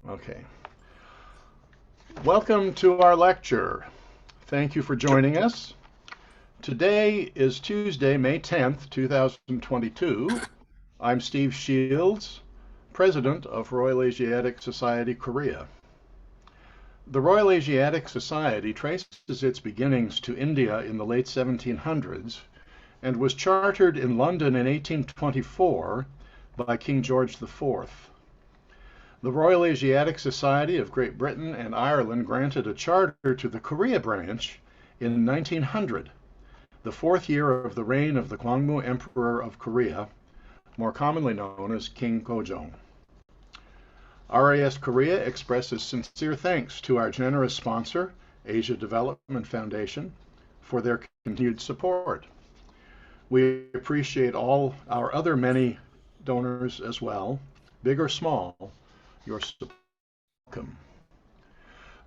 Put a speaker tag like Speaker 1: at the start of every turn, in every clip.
Speaker 1: Okay. Welcome to our lecture. Thank you for joining us. Today is Tuesday, May 10th, 2022. I'm Steve Shields, President of Royal Asiatic Society, Korea. The Royal Asiatic Society traces its beginnings to India in the late 1700s and was chartered in London in 1824 by King George IV. The Royal Asiatic Society of Great Britain and Ireland granted a charter to the Korea branch in 1900, the fourth year of the reign of the Gwangmu Emperor of Korea, more commonly known as King Gojong. RAS Korea expresses sincere thanks to our generous sponsor, Asia Development Foundation, for their continued support. We appreciate all our other many donors as well, big or small. Your support. Welcome.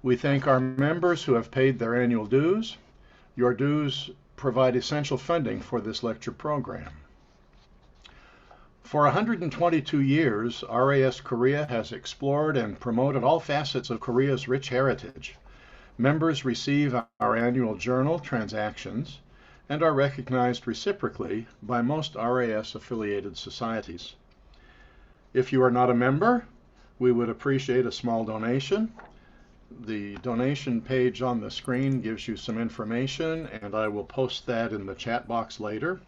Speaker 1: We thank our members who have paid their annual dues. Your dues provide essential funding for this lecture program. For 122 years, RAS Korea has explored and promoted all facets of Korea's rich heritage. Members receive our annual journal, Transactions, and are recognized reciprocally by most RAS-affiliated societies. If you are not a member, we would appreciate a small donation. The donation page on the screen gives you some information, and I will post that in the chat box later.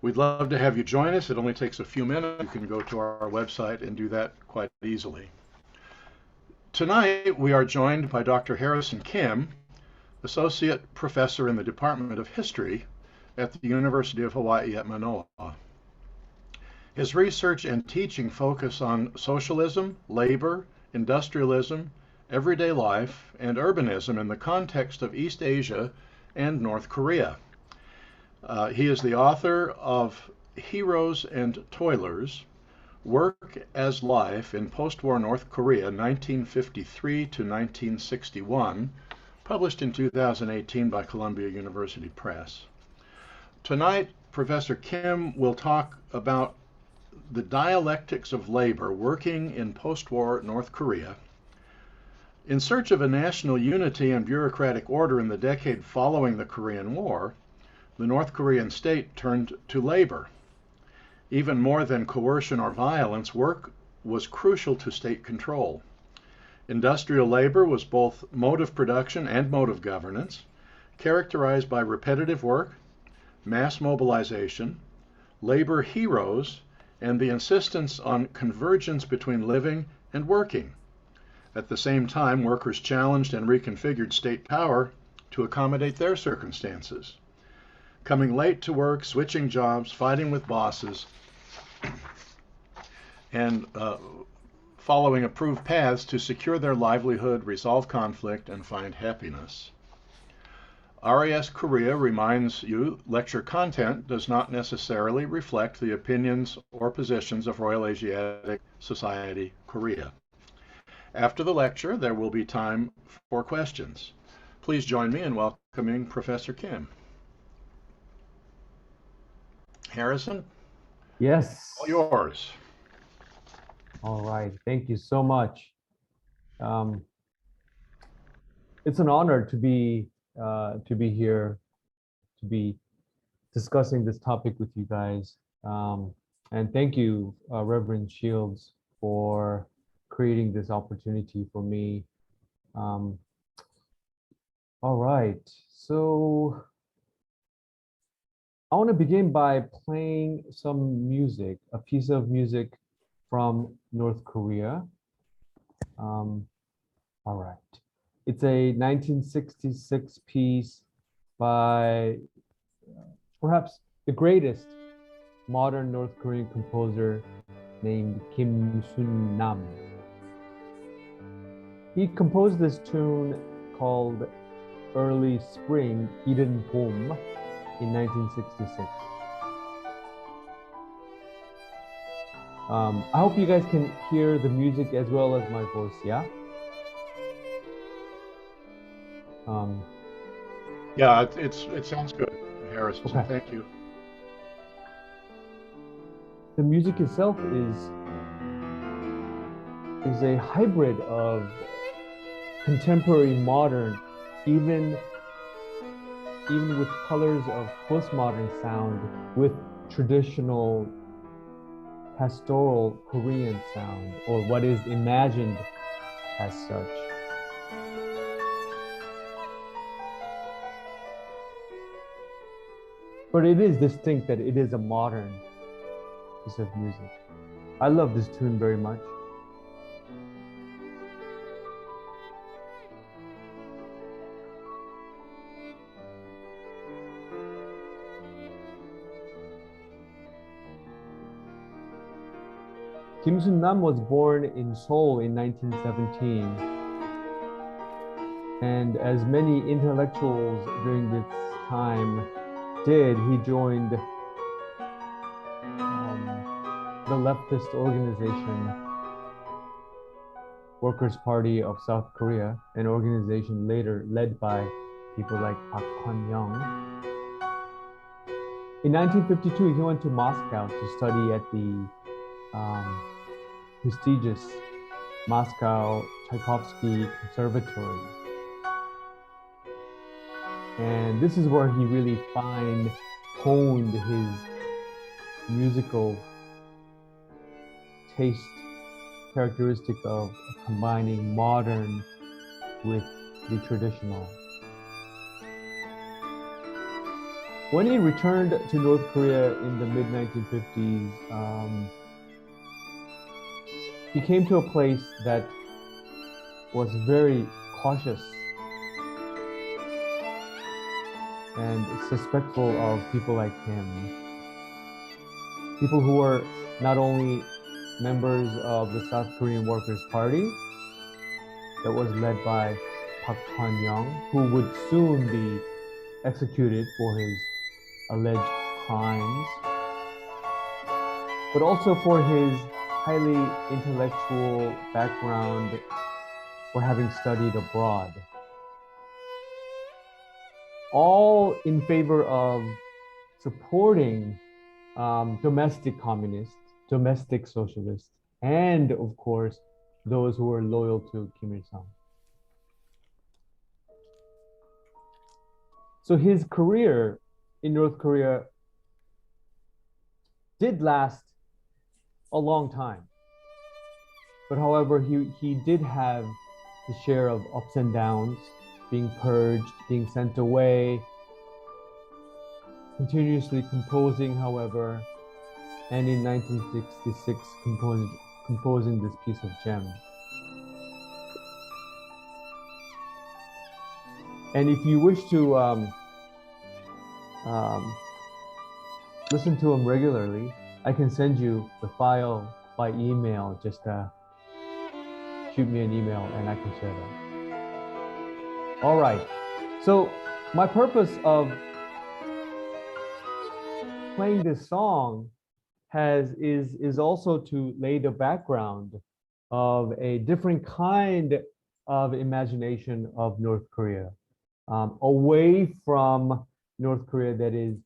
Speaker 1: We'd love to have you join us. It only takes a few minutes. You can go to our website and do that quite easily. Tonight, we are joined by Dr. Harrison Kim, Associate Professor in the Department of History at the University of Hawai at Mānoa. His research and teaching focus on socialism, labor, industrialism, everyday life, and urbanism in the context of East Asia and North Korea. He is the author of Heroes and Toilers, Work as Life in Postwar North Korea, 1953 to 1961, published in 2018 by Columbia University Press. Tonight, Professor Kim will talk about the dialectics of labor working in post-war North Korea. In search of a national unity and bureaucratic order in the decade following the Korean War, the North Korean state turned to labor. Even more than coercion or violence, work was crucial to state control. Industrial labor was both mode of production and mode of governance, characterized by repetitive work, mass mobilization, labor heroes, and the insistence on convergence between living and working. At the same time, workers challenged and reconfigured state power to accommodate their circumstances. Coming late to work, switching jobs, fighting with bosses, and following approved paths to secure their livelihood, resolve conflict, and find happiness. RAS Korea reminds you lecture content does not necessarily reflect the opinions or positions of Royal Asiatic Society Korea. After the lecture, there will be time for questions. Please join me in welcoming Professor Kim. Harrison?
Speaker 2: Yes.
Speaker 1: All yours.
Speaker 2: All right. Thank you so much. It's an honor to be here, to be discussing this topic with you guys. And thank you, Reverend Shields, for creating this opportunity for me. All right. So I want to begin by playing some music, a piece of music from North Korea. All right. It's a 1966 piece by perhaps the greatest modern North Korean composer named Kim Sun-nam. He composed this tune called Early Spring, Eden 봄 in 1966. I hope you guys can hear the music as well as my voice, yeah?
Speaker 1: Yeah, it sounds good, Harrison.
Speaker 2: Okay.
Speaker 1: Thank you.
Speaker 2: The music itself is is a hybrid of contemporary modern, even with colors of postmodern sound, with traditional pastoral Korean sound, or what is imagined as such. But it is distinct that it is a modern piece of music. I love this tune very much. Kim Sun-nam was born in Seoul in 1917. And as many intellectuals during this time did, he joined the leftist organization Workers' Party of South Korea, an organization later led by people like Park Kwon-young. In 1952, he went to Moscow to study at the prestigious Moscow Tchaikovsky Conservatory. And this is where he really fine-honed his musical taste, characteristic of combining modern with the traditional. When he returned to North Korea in the mid-1950s, he came to a place that was very cautious and suspectful of people like him. People who were not only members of the South Korean Workers' Party that was led by Park Kwon-young, who would soon be executed for his alleged crimes, but also for his highly intellectual background, for having studied abroad. All in favor of supporting domestic communists, domestic socialists, and of course, those who were loyal to Kim Il-sung. So his career in North Korea did last a long time. But however, he did have his share of ups and downs, being purged, being sent away, continuously composing, however, and in 1966 composing this piece of gem. And if you wish to listen to him regularly, I can send you the file by email. Just shoot me an email and I can share that. All right. So my purpose of playing this song is also to lay the background of a different kind of imagination of North Korea, away from North Korea that is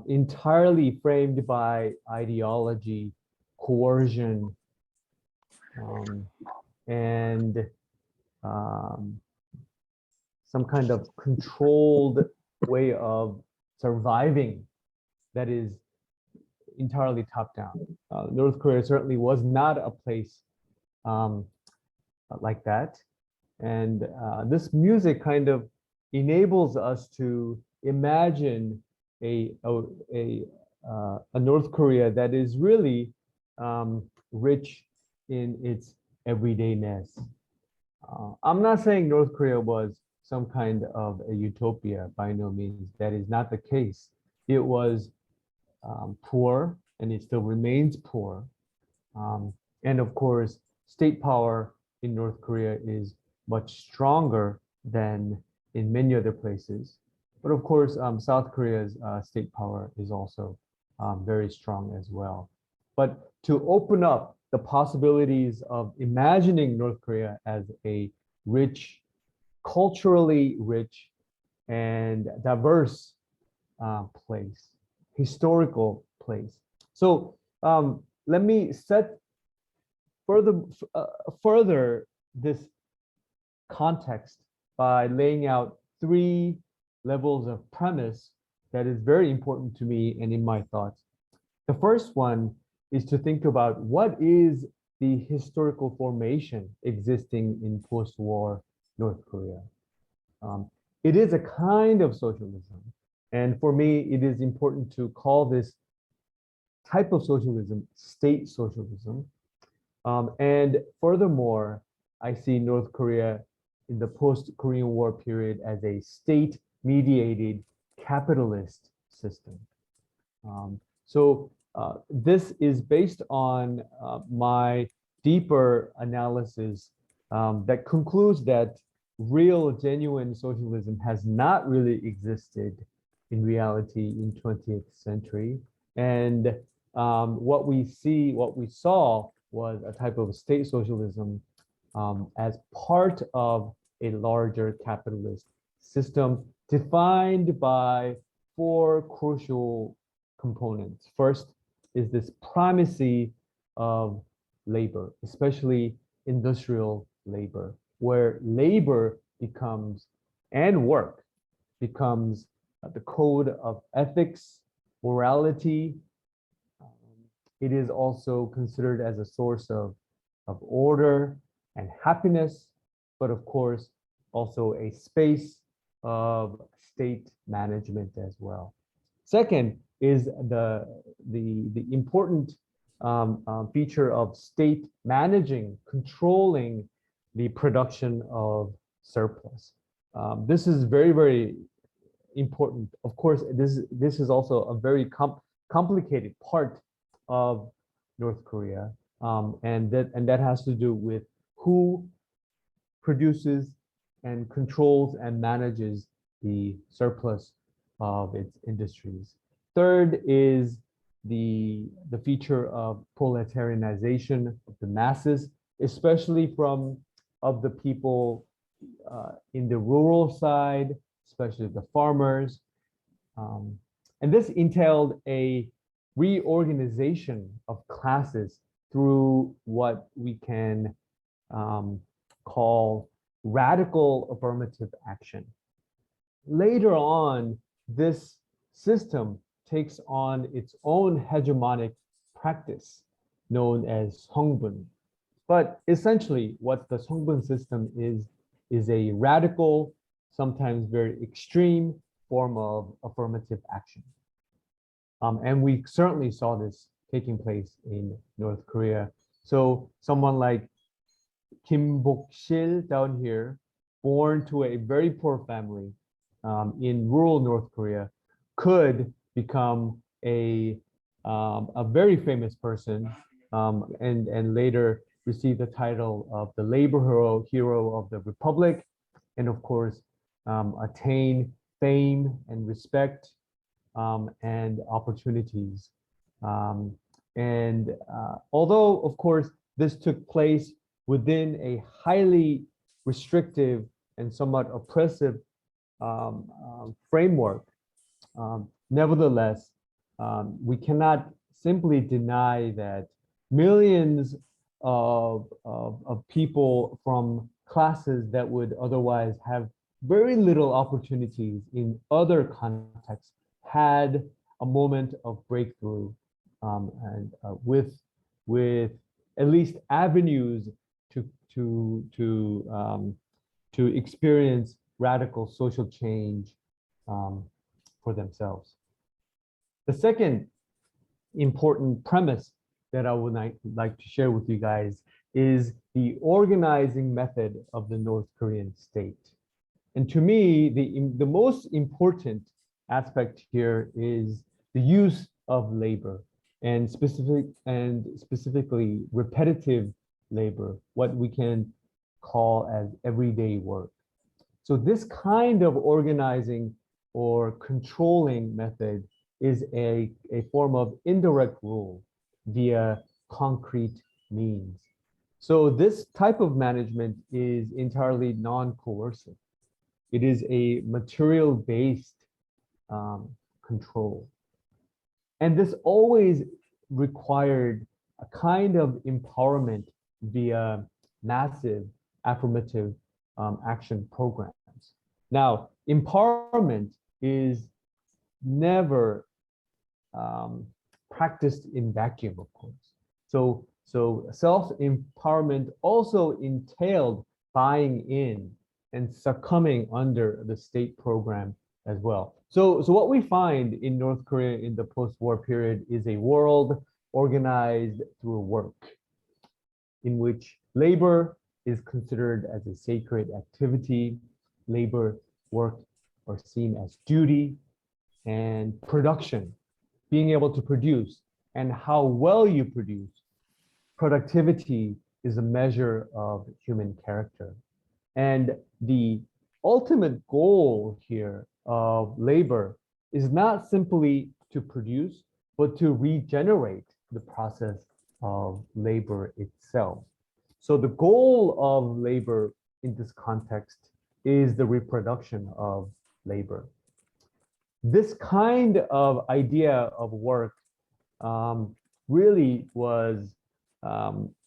Speaker 2: entirely framed by ideology, coercion, and some kind of controlled way of surviving that is entirely top-down. North Korea certainly was not a place like that. And this music kind of enables us to imagine a North Korea that is really rich in its everydayness. I'm not saying North Korea was some kind of a utopia, by no means. That is not the case. It was poor, and it still remains poor. And of course, state power in North Korea is much stronger than in many other places. But of course, South Korea's state power is also very strong as well. But to open up the possibilities of imagining North Korea as a rich, culturally rich and diverse place, historical place. So let me set further this context by laying out three levels of premise that is very important to me and in my thoughts. The first one is to think about what is the historical formation existing in post-war North Korea. It is a kind of socialism. And for me, it is important to call this type of socialism state socialism. And furthermore, I see North Korea in the post-Korean War period as a state-mediated capitalist system. This is based on my deeper analysis that concludes that real, genuine socialism has not really existed in reality in 20th century. And what we saw was a type of state socialism as part of a larger capitalist system defined by four crucial components. First is this primacy of labor, especially industrial labor, where labor becomes, and work becomes the code of ethics, morality. It is also considered as a source of order and happiness, but of course, also a space of state management as well. Second is the important feature of state managing, controlling the production of surplus. This is very, very important. Of course, this is also a very complicated part of North Korea, and that has to do with who produces and controls and manages the surplus of its industries. Third is the feature of proletarianization of the masses, especially of the people in the rural side, especially the farmers. And this entailed a reorganization of classes through what we can call radical affirmative action. Later on, this system takes on its own hegemonic practice known as songbun. But essentially, what the songbun system is a radical, sometimes very extreme form of affirmative action. And we certainly saw this taking place in North Korea. So someone like Kim Bok-sil down here, born to a very poor family in rural North Korea, could become a very famous person and later receive the title of the labor hero of the Republic, and of course attain fame and respect and opportunities. Although, of course, this took place within a highly restrictive and somewhat oppressive framework, nevertheless, we cannot simply deny that millions of people from classes that would otherwise have very little opportunities in other contexts had a moment of breakthrough and with at least avenues to experience radical social change for themselves. The second important premise that I would like to share with you guys is the organizing method of the North Korean state. And to me, the most important aspect here is the use of labor and specifically repetitive labor, what we can call as everyday work. So this kind of organizing or controlling method is a form of indirect rule via concrete means. So this type of management is entirely non-coercive. It is a material-based control. And this always required a kind of empowerment via massive affirmative action programs. Now, empowerment is never practiced in vacuum, of course. So self-empowerment also entailed buying in and succumbing under the state program as well. So what we find in North Korea in the post-war period is a world organized through work, in which labor is considered as a sacred activity. Labor, work are seen as duty, and production, being able to produce, and how well you produce. Productivity is a measure of human character. And the ultimate goal here of labor is not simply to produce, but to regenerate the process of labor itself. So the goal of labor in this context is the reproduction of labor. This kind of idea of work really was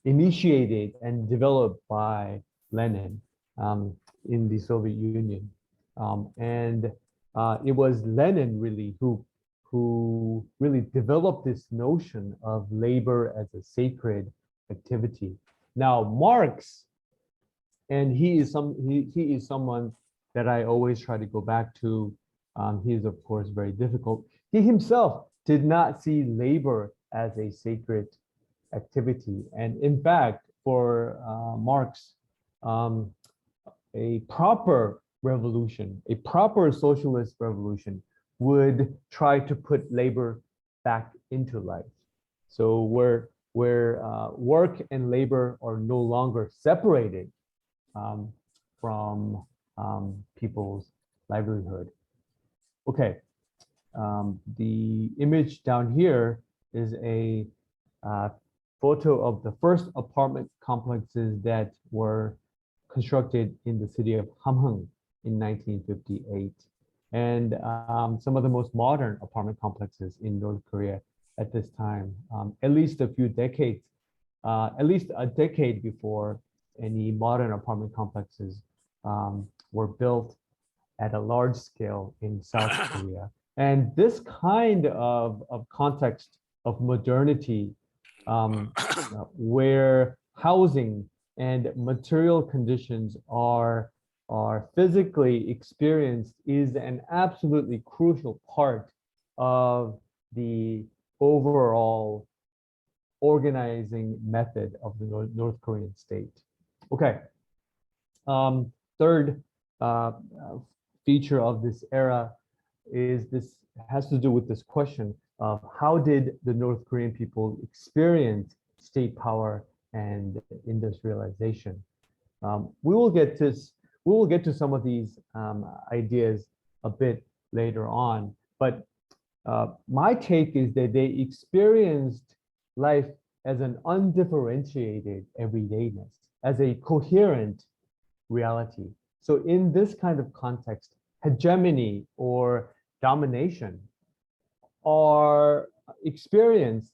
Speaker 2: initiated and developed by Lenin in the Soviet Union. And it was Lenin really who really developed this notion of labor as a sacred activity. Now, Marx, and he is someone that I always try to go back to. He is, of course, very difficult. He himself did not see labor as a sacred activity. And in fact, for Marx, a proper revolution, a proper socialist revolution would try to put labor back into life. So where work and labor are no longer separated from people's livelihood. Okay, the image down here is a photo of the first apartment complexes that were constructed in the city of Hamhung in 1958. And some of the most modern apartment complexes in North Korea at this time, at least a few decades, at least a decade before any modern apartment complexes were built at a large scale in South Korea. And this kind of context of modernity, where housing and material conditions are physically experienced, is an absolutely crucial part of the overall organizing method of the North Korean state. Okay. Third feature of this era has to do with this question of how did the North Korean people experience state power and industrialization. We will get to some of these ideas a bit later on, but my take is that they experienced life as an undifferentiated everydayness, as a coherent reality. So in this kind of context, hegemony or domination are experienced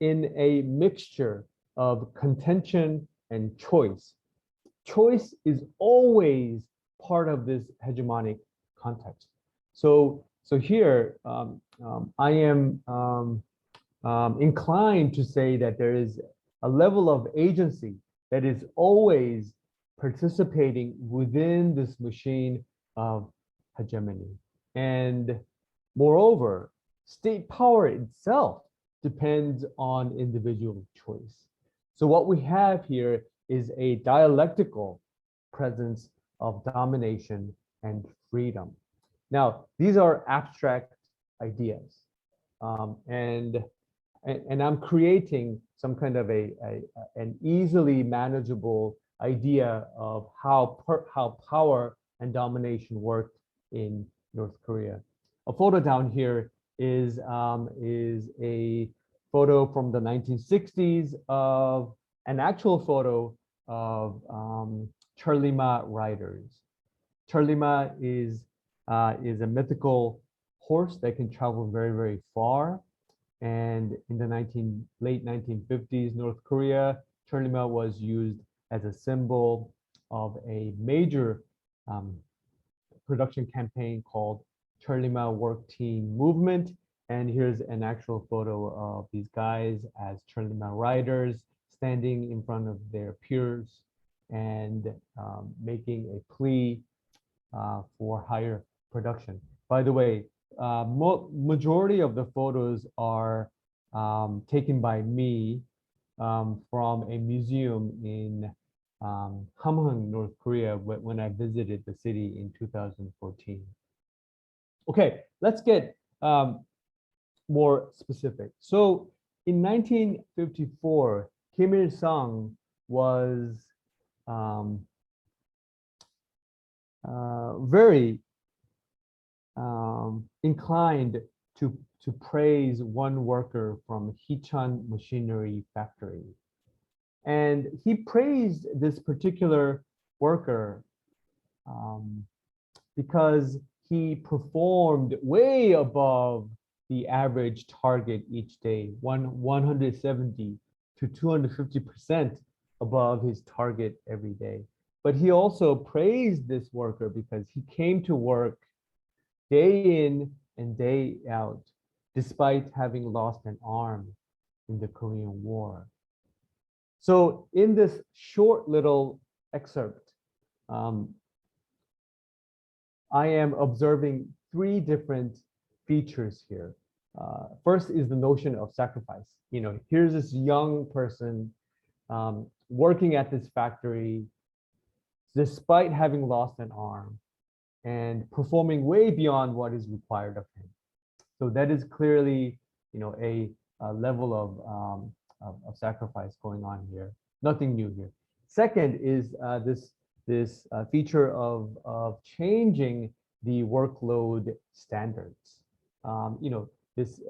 Speaker 2: in a mixture of contention and choice. Choice is always part of this hegemonic context. So here I am inclined to say that there is a level of agency that is always participating within this machine of hegemony. And moreover, state power itself depends on individual choice. So what we have here is a dialectical presence of domination and freedom. Now, these are abstract ideas, and I'm creating some kind of an easily manageable idea of how power and domination worked in North Korea. A photo down here is a photo from the 1960s of an actual photo of Charlima riders. Charlima is a mythical horse that can travel very, very far. And in the late 1950s, North Korea Charlima was used as a symbol of a major um, production campaign called Charlima Work Team Movement. And here's an actual photo of these guys as Charlima riders standing in front of their peers and making a plea for higher production. By the way, majority of the photos are taken by me from a museum in Hamhung, North Korea, when I visited the city in 2014. Okay, let's get more specific. So in 1954, Kim Il-sung was very inclined to praise one worker from Hichun Machinery Factory. And he praised this particular worker because he performed way above the average target each day, 170 to 250% above his target every day. But he also praised this worker because he came to work day in and day out, despite having lost an arm in the Korean War. So in this short little excerpt, I am observing three different features here. First is the notion of sacrifice. You know, here's this young person working at this factory, despite having lost an arm and performing way beyond what is required of him. So that is clearly, you know, a level of sacrifice going on here. Nothing new here. Second is this feature of changing the workload standards. You know, this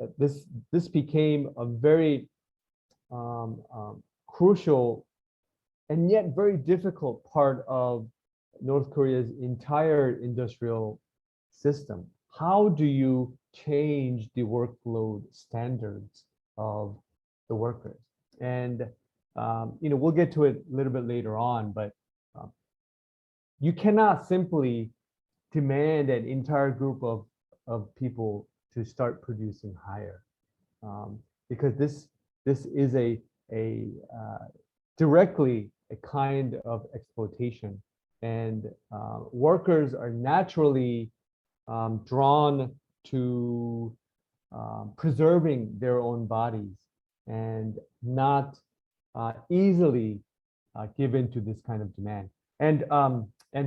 Speaker 2: became a very crucial and yet very difficult part of North Korea's entire industrial system. How do you change the workload standards of the workers? And you know, we'll get to it a little bit later on, but you cannot simply demand an entire group of people to start producing higher, because this is a directly a kind of exploitation, and workers are naturally drawn to preserving their own bodies and not easily given to this kind of demand. And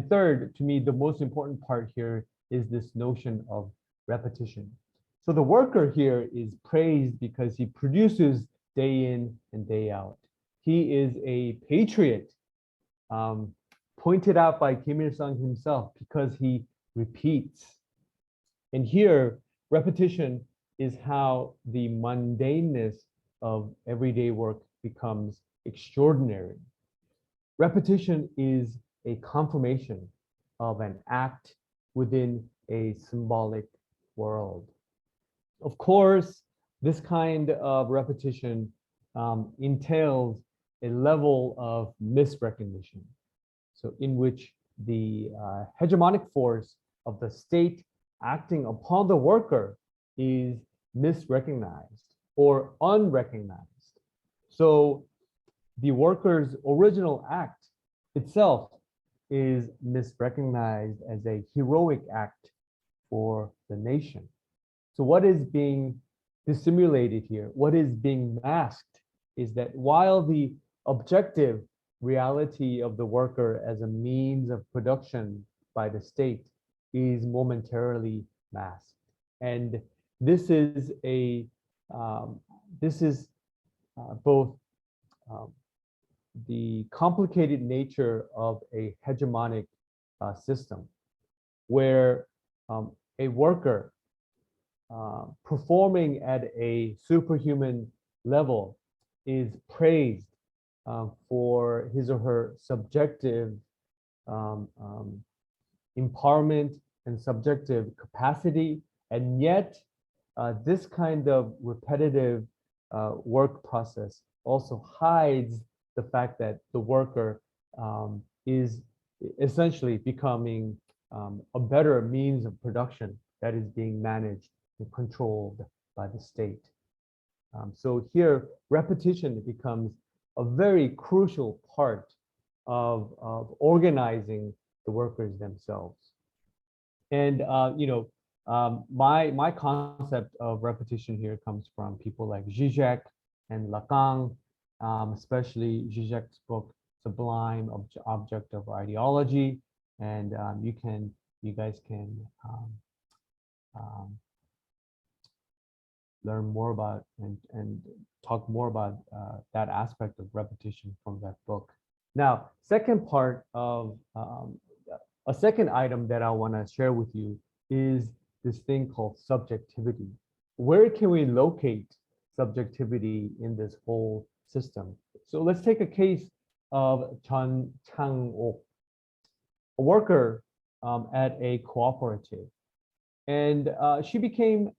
Speaker 2: third, to me, the most important part here is this notion of repetition. So the worker here is praised because he produces day in and day out. He is a patriot, pointed out by Kim Il-sung himself, because he repeats. And here, repetition is how the mundaneness of everyday work becomes extraordinary. Repetition is a confirmation of an act within a symbolic world. Of course, this kind of repetition entails a level of misrecognition, so in which the hegemonic force of the state acting upon the worker is misrecognized or unrecognized. So the worker's original act itself is misrecognized as a heroic act for the nation. So what is being dissimulated here, what is being masked, is that while the objective reality of the worker as a means of production by the state is momentarily masked. And this is both the complicated nature of a hegemonic system, where a worker performing at a superhuman level is praised for his or her subjective empowerment and subjective capacity, and yet this kind of repetitive work process also hides the fact that the worker is essentially becoming a better means of production that is being managed and controlled by the state. So here, repetition becomes a very crucial part of organizing the workers themselves. And my concept of repetition here comes from people like Zizek and Lacan, especially Zizek's book Sublime Object of Ideology, and you guys can learn more about and talk more about that aspect of repetition from that book. Now, second part of a second item that I want to share with you is this thing called subjectivity. Where can we locate subjectivity in this whole system? So let's take a case of Chun Chang-ok, a worker at a cooperative. And she became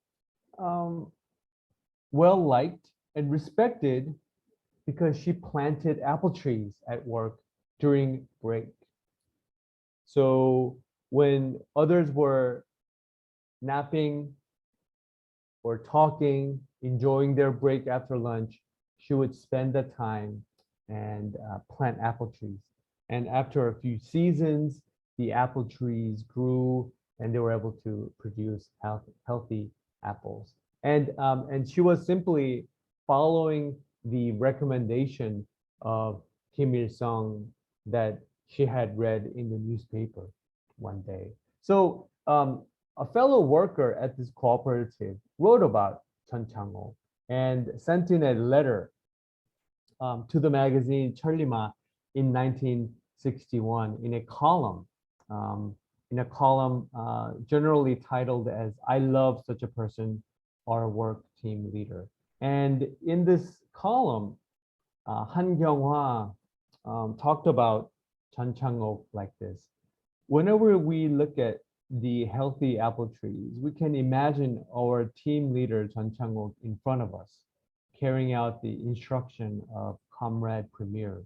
Speaker 2: well-liked and respected because she planted apple trees at work during break. So when others were napping or talking, enjoying their break after lunch, she would spend the time and plant apple trees. And after a few seasons, the apple trees grew and they were able to produce healthy apples. And she was simply following the recommendation of Kim Il-sung that she had read in the newspaper one day. So a fellow worker at this cooperative wrote about Chun Chang-ok and sent in a letter to the magazine Cheollima in 1961 in a column generally titled as "I love such a person, our work team leader." And in this column, Han Kyung-hwa talked about Chun Chang-ok like this: whenever we look at the healthy apple trees, we can imagine our team leader Chun Chang-ok in front of us, carrying out the instruction of Comrade Premier,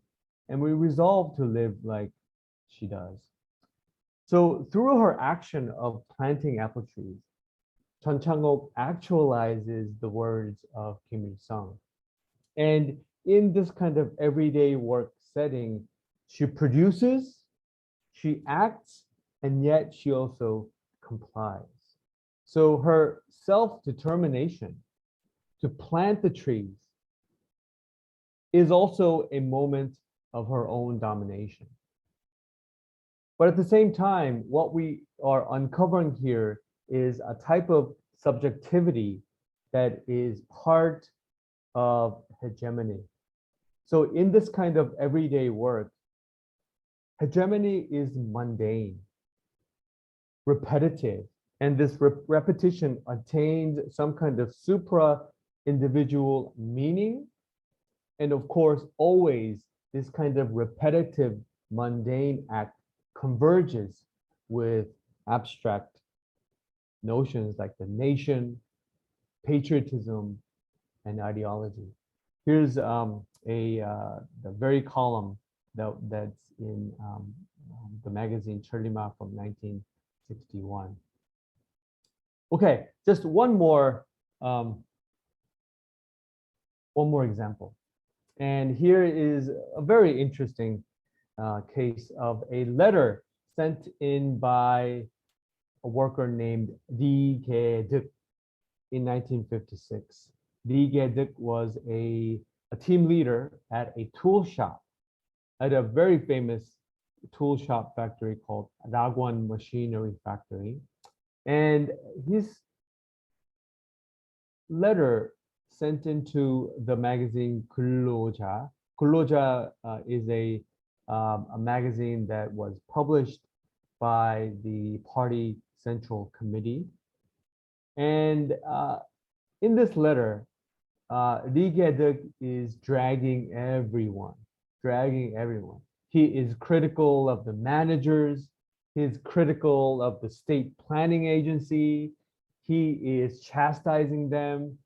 Speaker 2: and we resolve to live like she does. So through her action of planting apple trees, Chun Chang-ok actualizes the words of Kim Il-sung. And in this kind of everyday work setting, she produces, she acts, and yet she also complies. So her self-determination to plant the trees is also a moment of her own domination. But at the same time, what we are uncovering here is a type of subjectivity that is part of hegemony. So in this kind of everyday work, hegemony is mundane, repetitive, and this repetition attains some kind of supra-individual meaning. And of course, always this kind of repetitive, mundane act converges with abstract notions like the nation, patriotism, and ideology. Here's the very column that's in the magazine Cheollima from 1961. Okay, just one more example. And here is a very interesting case of a letter sent in by a worker named Lee Ge-deuk in 1956. Lee Ge-deuk was a team leader at a tool shop, at a very famous tool shop factory called Ragwon Machinery Factory. And his letter sent into the magazine 근로자. 근로자 is a magazine that was published by the party central committee. And in this letter, Lee Ge-deuk is dragging everyone. He is critical of the managers. He is critical of the state planning agency. He is chastising them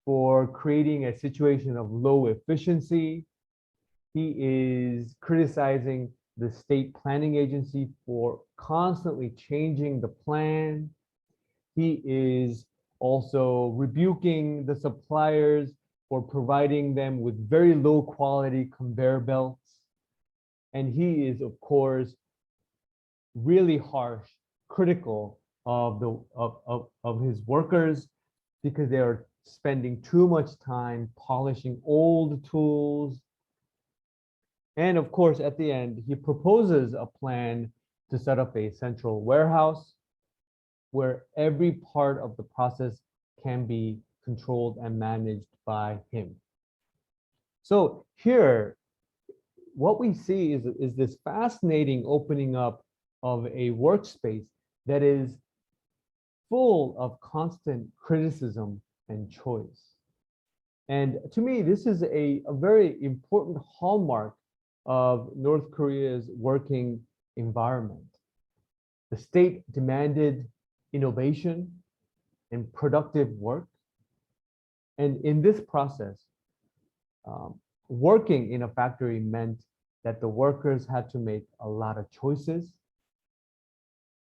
Speaker 2: for creating a situation of low efficiency. He is criticizing the state planning agency for constantly changing the plan. He is also rebuking the suppliers for providing them with very low quality conveyor belts. And he is, of course, really harsh, critical of his workers because they are spending too much time polishing old tools. And of course, at the end, he proposes a plan to set up a central warehouse where every part of the process can be controlled and managed by him. So here, what we see is this fascinating opening up of a workspace that is full of constant criticism and choice. And to me, this is a very important hallmark of North Korea's working environment. The state demanded innovation and productive work. And in this process, working in a factory meant that the workers had to make a lot of choices.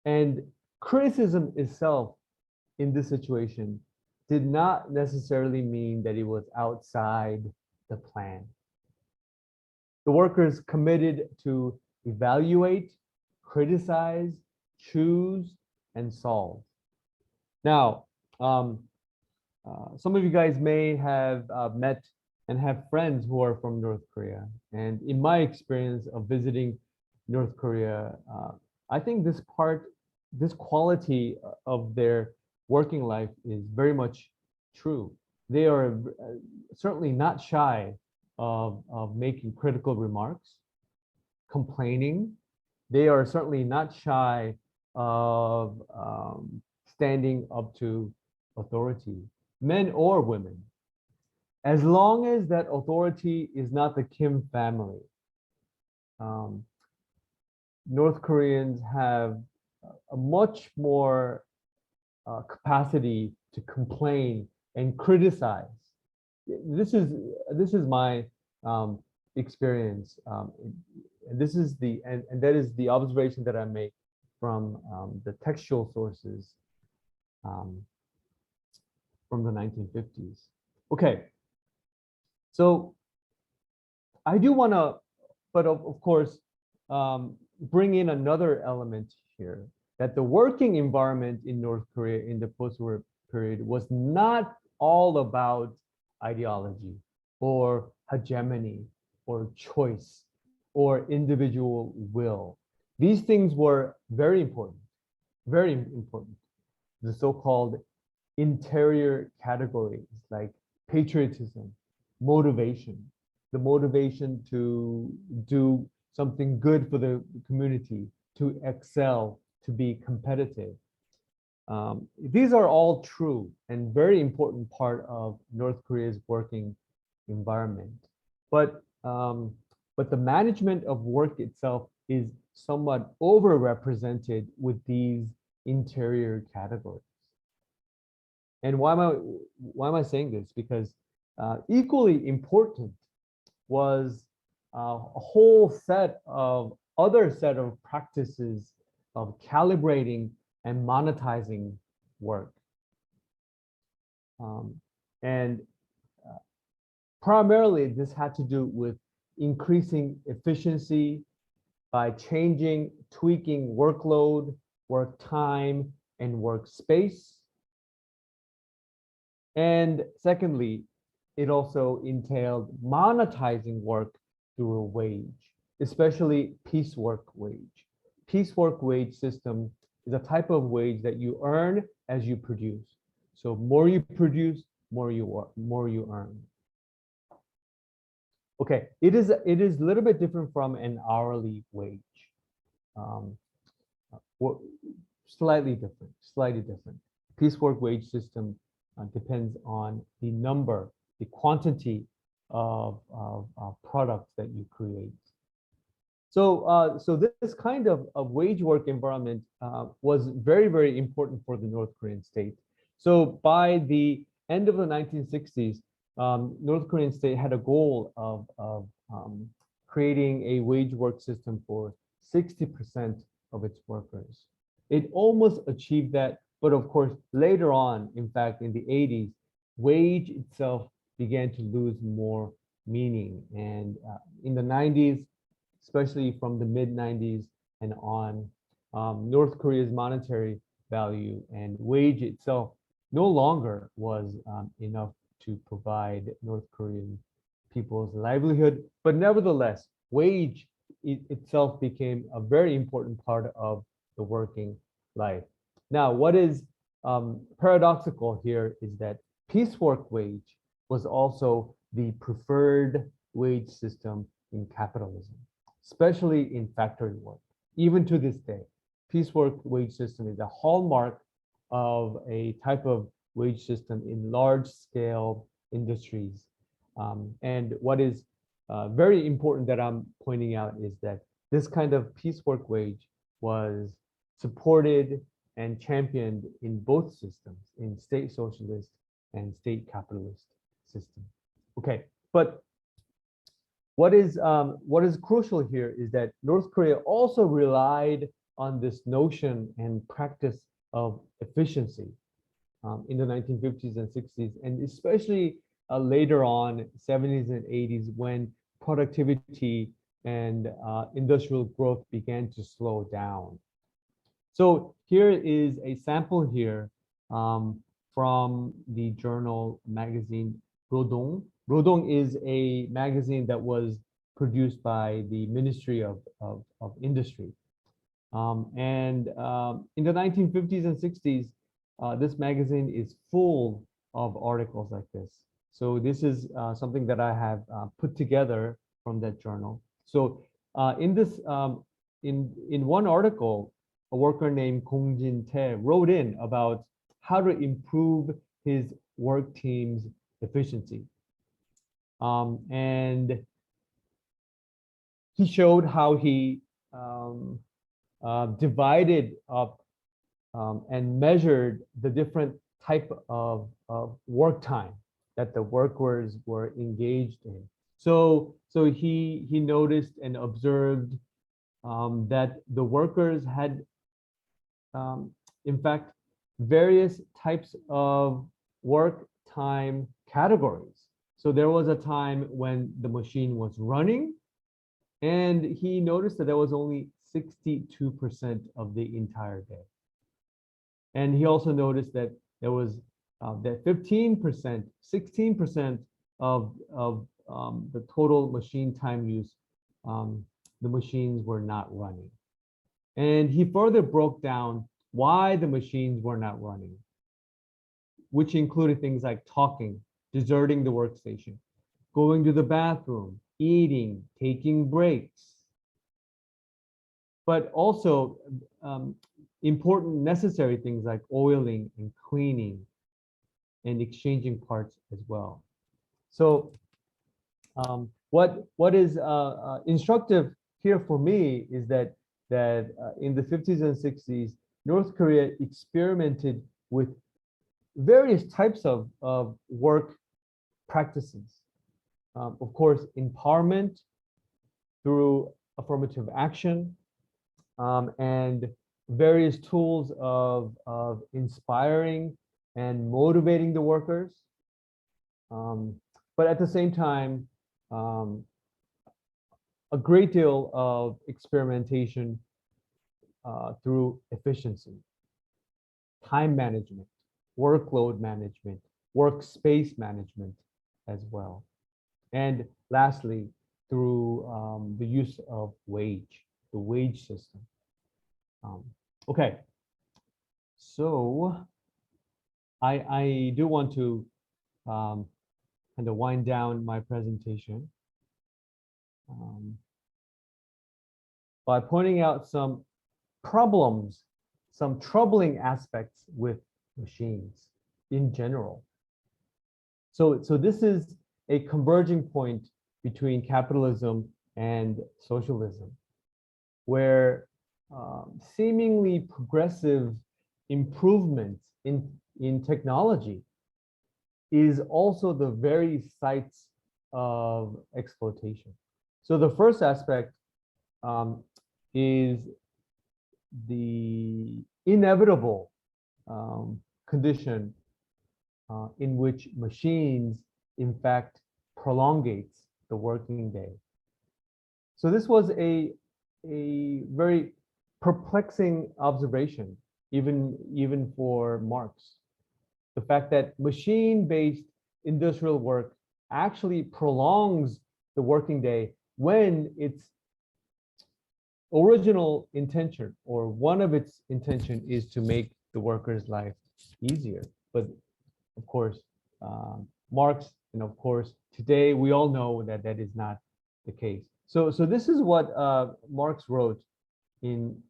Speaker 2: And criticism itself in this situation did not necessarily mean that it was outside the plan. The workers committed to evaluate, criticize, choose, and solve. Now, some of you guys may have met and have friends who are from North Korea. And in my experience of visiting North Korea, I think this quality of their working life is very much true. They are certainly not shy of making critical remarks, complaining. They are certainly not shy of standing up to authority, men or women, as long as that authority is not the Kim family. North Koreans have a much more capacity to complain and criticize. This is my experience, and this is and that is the observation that I make from the textual sources from the 1950s. Okay, so I do want to, but of course, bring in another element here, that the working environment in North Korea in the post-war period was not all about ideology or hegemony or choice or individual will. These things were very important, very important. The so-called interior categories like patriotism, motivation, the motivation to do something good for the community, to excel, to be competitive. These are all true and very important part of North Korea's working environment. But the management of work itself is somewhat overrepresented with these interior categories. And why am I saying this? Because equally important was a whole set of other set of practices of calibrating and monetizing work. And primarily this had to do with increasing efficiency by changing, tweaking workload, work time, and workspace. And secondly, it also entailed monetizing work through a wage, especially piecework wage. Piecework wage system is a type of wage that you earn as you produce. So more you produce, more you earn. Okay, it is a little bit different from an hourly wage. Slightly different. Piecework wage system depends on the number, the quantity of products that you create. So, so this kind of wage work environment was very, very important for the North Korean state. So by the end of the 1960s, North Korean state had a goal of creating a wage work system for 60% of its workers. It almost achieved that, but of course, later on, in fact, in the 80s, wage itself began to lose more meaning. And in the 90s, especially from the mid 90s and on, North Korea's monetary value and wage itself no longer was enough to provide North Korean people's livelihood. But nevertheless, wage itself became a very important part of the working life. Now, what is paradoxical here is that piecework wage was also the preferred wage system in capitalism, especially in factory work. Even to this day, piecework wage system is a hallmark of a type of wage system in large-scale industries. And what is very important that I'm pointing out is that this kind of piecework wage was supported and championed in both systems, in state socialist and state capitalist system. Okay, but what is crucial here is that North Korea also relied on this notion and practice of efficiency in the 1950s and 60s, and especially later on, 70s and 80s, when productivity and industrial growth began to slow down. So here is a sample here from the journal magazine Rodong. Rodong is a magazine that was produced by the Ministry of Industry. In the 1950s and 60s, this magazine is full of articles like this. So this is something that I have put together from that journal. So in this, in one article, a worker named Kong Jin-tae wrote in about how to improve his work team's efficiency. And he showed how he divided up and measured the different type of work time that the workers were engaged in. So he noticed and observed that the workers had, in fact, various types of work time categories. So there was a time when the machine was running, and he noticed that there was only 62% of the entire day. And he also noticed that there was that 15%, 16% of the total machine time use, the machines were not running. And he further broke down why the machines were not running, which included things like talking, deserting the workstation, going to the bathroom, eating, taking breaks, but also important necessary things like oiling and cleaning and exchanging parts as well. So what is instructive here for me is that in the 50s and 60s, North Korea experimented with various types of work practices. Of course, empowerment through affirmative action, and various tools of inspiring and motivating the workers. But at the same time, a great deal of experimentation through efficiency, time management, workload management, workspace management as well. And lastly, through the use of wage, the wage system. Okay, so I do want to kind of wind down my presentation by pointing out some problems, some troubling aspects with machines in general. So this is a converging point between capitalism and socialism, where seemingly progressive improvements in technology is also the very sites of exploitation. So the first aspect is the inevitable condition in which machines, in fact, prolongates the working day. So this was a very perplexing observation, even for Marx. The fact that machine-based industrial work actually prolongs the working day when its original intention, or one of its intention, is to make the worker's life easier. But of course, Marx, and of course, today we all know that that is not the case. So this is what Marx wrote in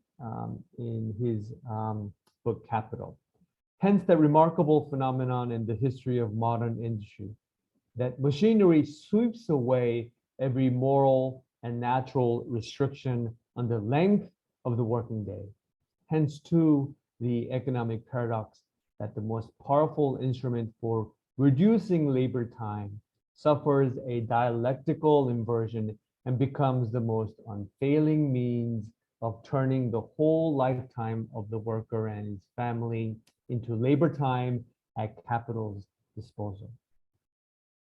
Speaker 2: his book Capital. Hence, the remarkable phenomenon in the history of modern industry, that machinery sweeps away every moral and natural restriction on the length of the working day. Hence, too, the economic paradox that the most powerful instrument for reducing labor time suffers a dialectical inversion and becomes the most unfailing means of turning the whole lifetime of the worker and his family into labor time at capital's disposal.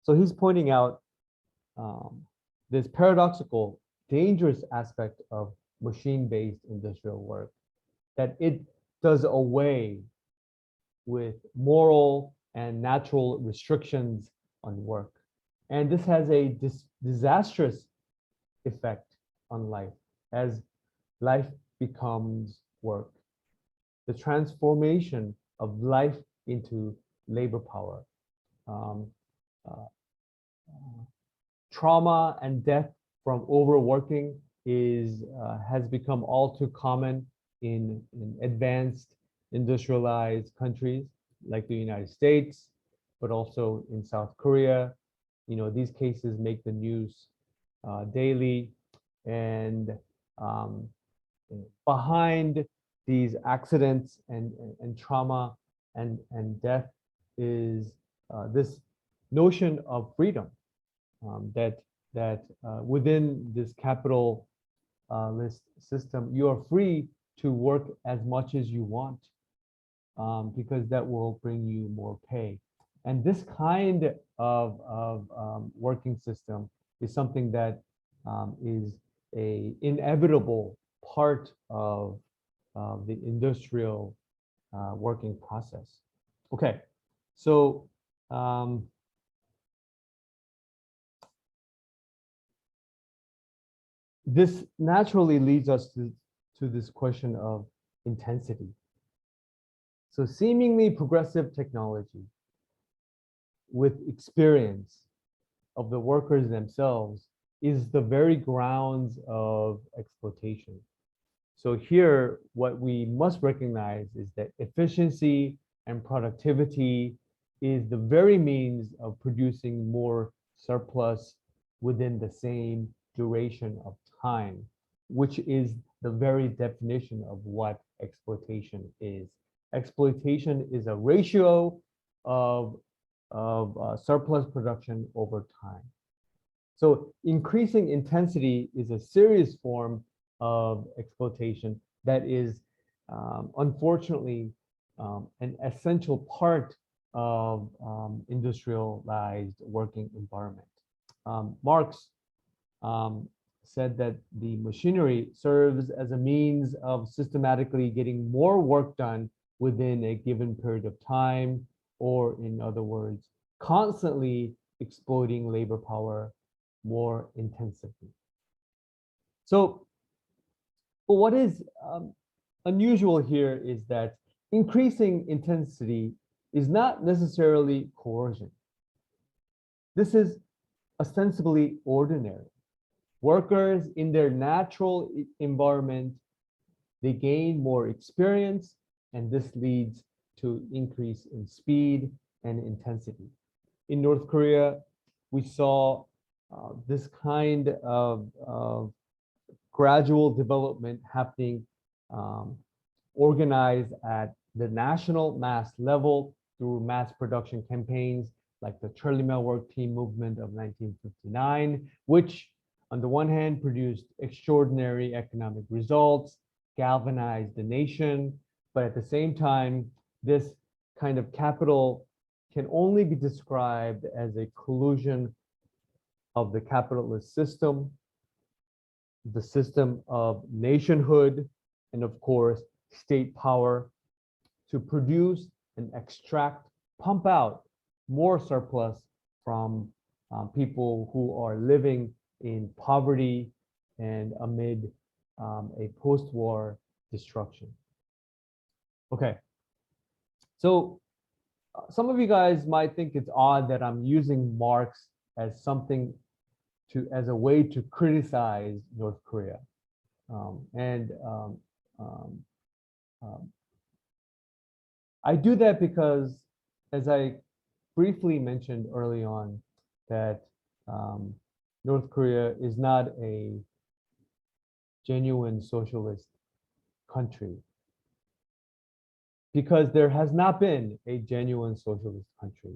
Speaker 2: So he's pointing out this paradoxical, dangerous aspect of machine-based industrial work, that it does away with moral and natural restrictions on work. And this has a disastrous effect on life as life becomes work. The transformation of life into labor power. Trauma and death from overworking has become all too common in advanced industrialized countries like the United States, but also in South Korea. You know, these cases make the news daily, and behind these accidents and trauma and death is this notion of freedom, that within this capitalist system, you are free to work as much as you want, because that will bring you more pay. And this kind of working system is something that is an inevitable part of the industrial working process. Okay, so this naturally leads us to this question of intensity. So seemingly progressive technology with experience of the workers themselves is the very grounds of exploitation. So here, what we must recognize is that efficiency and productivity is the very means of producing more surplus within the same duration of time, which is the very definition of what exploitation is. Exploitation is a ratio of surplus production over time. So increasing intensity is a serious form of exploitation that is unfortunately an essential part of industrialized working environment. Marx said that the machinery serves as a means of systematically getting more work done within a given period of time, or in other words, constantly exploiting labor power more intensively. So, but what is unusual here is that increasing intensity is not necessarily coercion. This is ostensibly ordinary. Workers in their natural environment, they gain more experience, and this leads to increase in speed and intensity. In North Korea, we saw this kind of gradual development happening, organized at the national mass level through mass production campaigns like the Charlie Mill Work Team movement of 1959, which on the one hand, produced extraordinary economic results, galvanized the nation, but at the same time, this kind of capital can only be described as a collusion of the capitalist system, the system of nationhood, and of course, state power to produce and extract, pump out more surplus from people who are living in poverty and amid a post-war destruction. Okay, so some of you guys might think it's odd that I'm using Marx as something as a way to criticize North Korea. I do that because, as I briefly mentioned early on, that North Korea is not a genuine socialist country, because there has not been a genuine socialist country.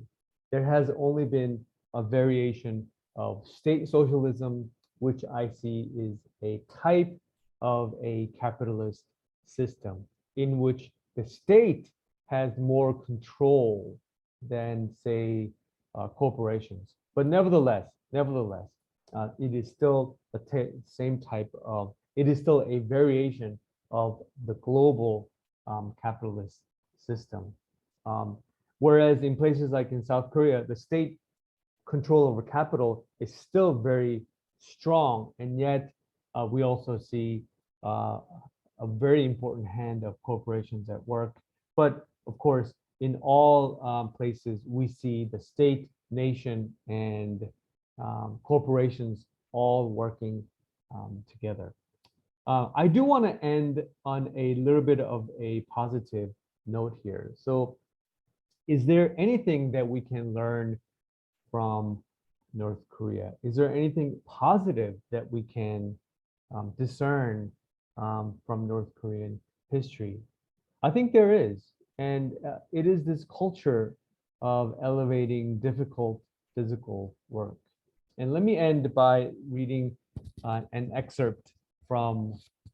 Speaker 2: There has only been a variation of state socialism, which I see is a type of a capitalist system in which the state has more control than, say, corporations. But nevertheless, it is still the same type of, it is still a variation of the global capitalist system. Whereas in places like in South Korea, the state control over capital is still very strong, and yet we also see a very important hand of corporations at work. But of course, in all places, we see the state, nation, and corporations all working together. I do want to end on a little bit of a positive note here. So, is there anything that we can learn from North Korea? Is there anything positive that we can discern from North Korean history? I think there is, and it is this culture of elevating difficult physical work. And let me end by reading an excerpt from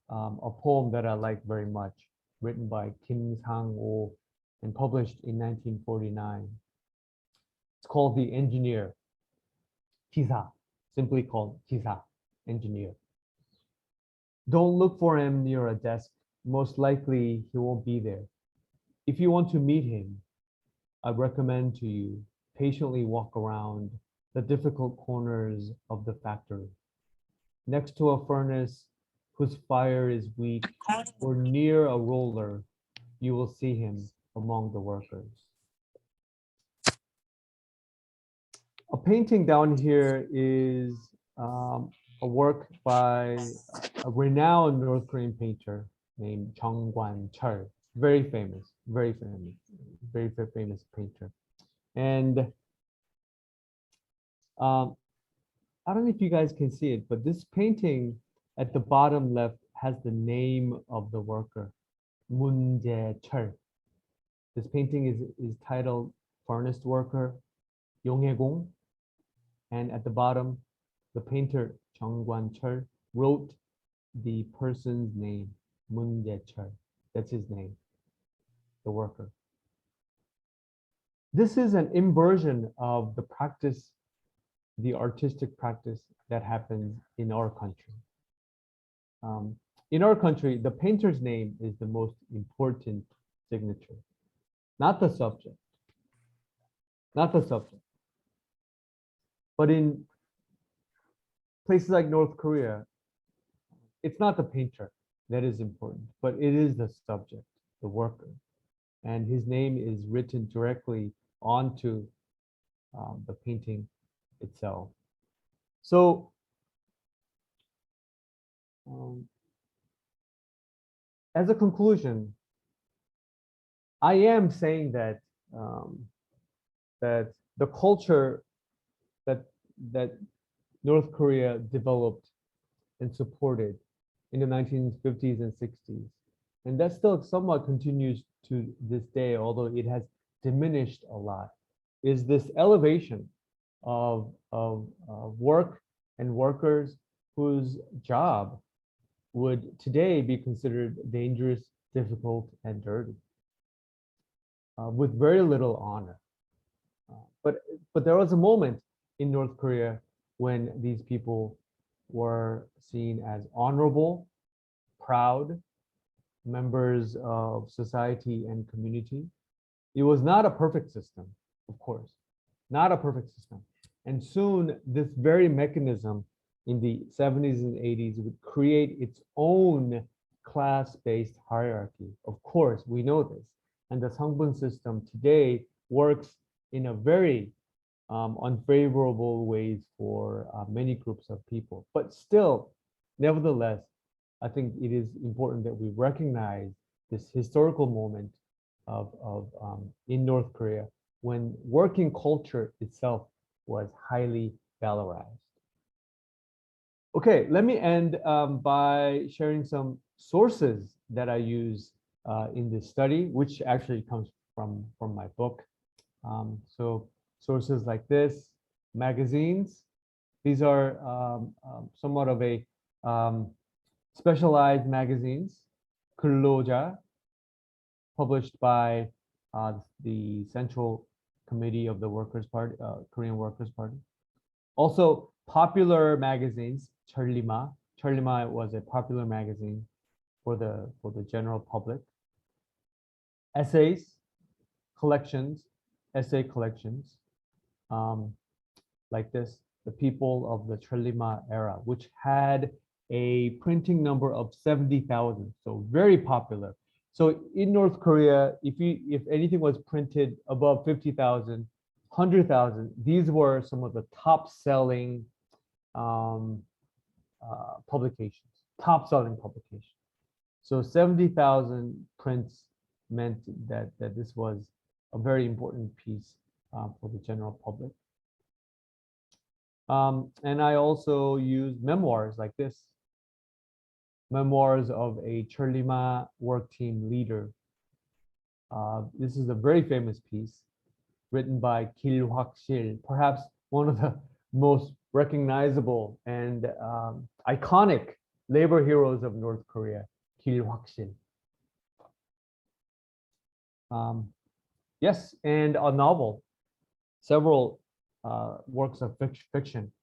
Speaker 2: a poem that I like very much, written by Kim Sang-oh and published in 1949. It's called The Engineer, Kisa, simply called Kisa, engineer. Don't look for him near a desk. Most likely he won't be there. If you want to meet him, I recommend to you patiently walk around the difficult corners of the factory. Next to a furnace whose fire is weak, or near a roller, you will see him among the workers. A painting down here is a work by a renowned North Korean painter named Chung Kwan-chul, very famous painter. And I don't know if you guys can see it, but this painting at the bottom left has the name of the worker, Moon Jae-chul. This painting is titled Furnace Worker, Yonghae-gong. And at the bottom, the painter, Chung Kwan-chul, wrote the person's name, Moon Jae-chul. That's his name, the worker. This is an inversion of the practice, the artistic practice that happens in our country. In our country, the painter's name is the most important signature, not the subject, But in places like North Korea, it's not the painter that is important, but it is the subject, the worker. And his name is written directly onto the painting itself. So, as a conclusion, I am saying that that the culture that North Korea developed and supported in the 1950s and 60s, and that still somewhat continues to this day, although it has diminished a lot, is this elevation of work and workers whose job would today be considered dangerous, difficult, and dirty, with very little honor. But there was a moment in North Korea when these people were seen as honorable, proud members of society and community. It was not a perfect system, of course, not a perfect system. And soon this very mechanism in the 70s and 80s would create its own class-based hierarchy. Of course, we know this. And the Sangbun system today works in a very unfavorable ways for many groups of people. But still, nevertheless, I think it is important that we recognize this historical moment of in North Korea when working culture itself was highly valorized. Okay, let me end by sharing some sources that I use in this study, which actually comes from my book. So sources like this, magazines. These are somewhat of a specialized magazines, 근로자, published by the Central Committee of the Workers' Party, Korean Workers' Party. Also, popular magazines, Cheollima. Cheollima was a popular magazine for the general public. Essays, collections, essay collections, like this, the people of the Cheollima era, which had a printing number of 70,000, so very popular. So in North Korea, if anything was printed above 50,000, 100,000, these were some of the top selling publications, top selling publications. So 70,000 prints meant that this was a very important piece for the general public. And I also use memoirs like this. Memoirs of a Cheollima work team leader. This is a very famous piece written by Gil Hwak-sil, perhaps one of the most recognizable and iconic labor heroes of North Korea, Gil Hwak-sil. Yes, and a novel, several works of fiction.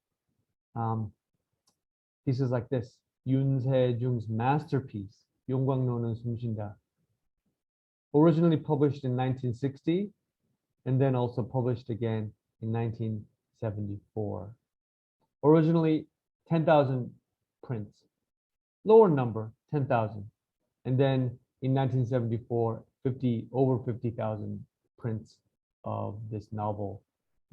Speaker 2: Pieces like this, Yoon Se-jung's masterpiece, 용광로는 숨쉰다. Originally published in 1960, and then also published again in 1974. Originally 10,000 prints, lower number, 10,000. And then in 1974, over 50,000 prints of this novel,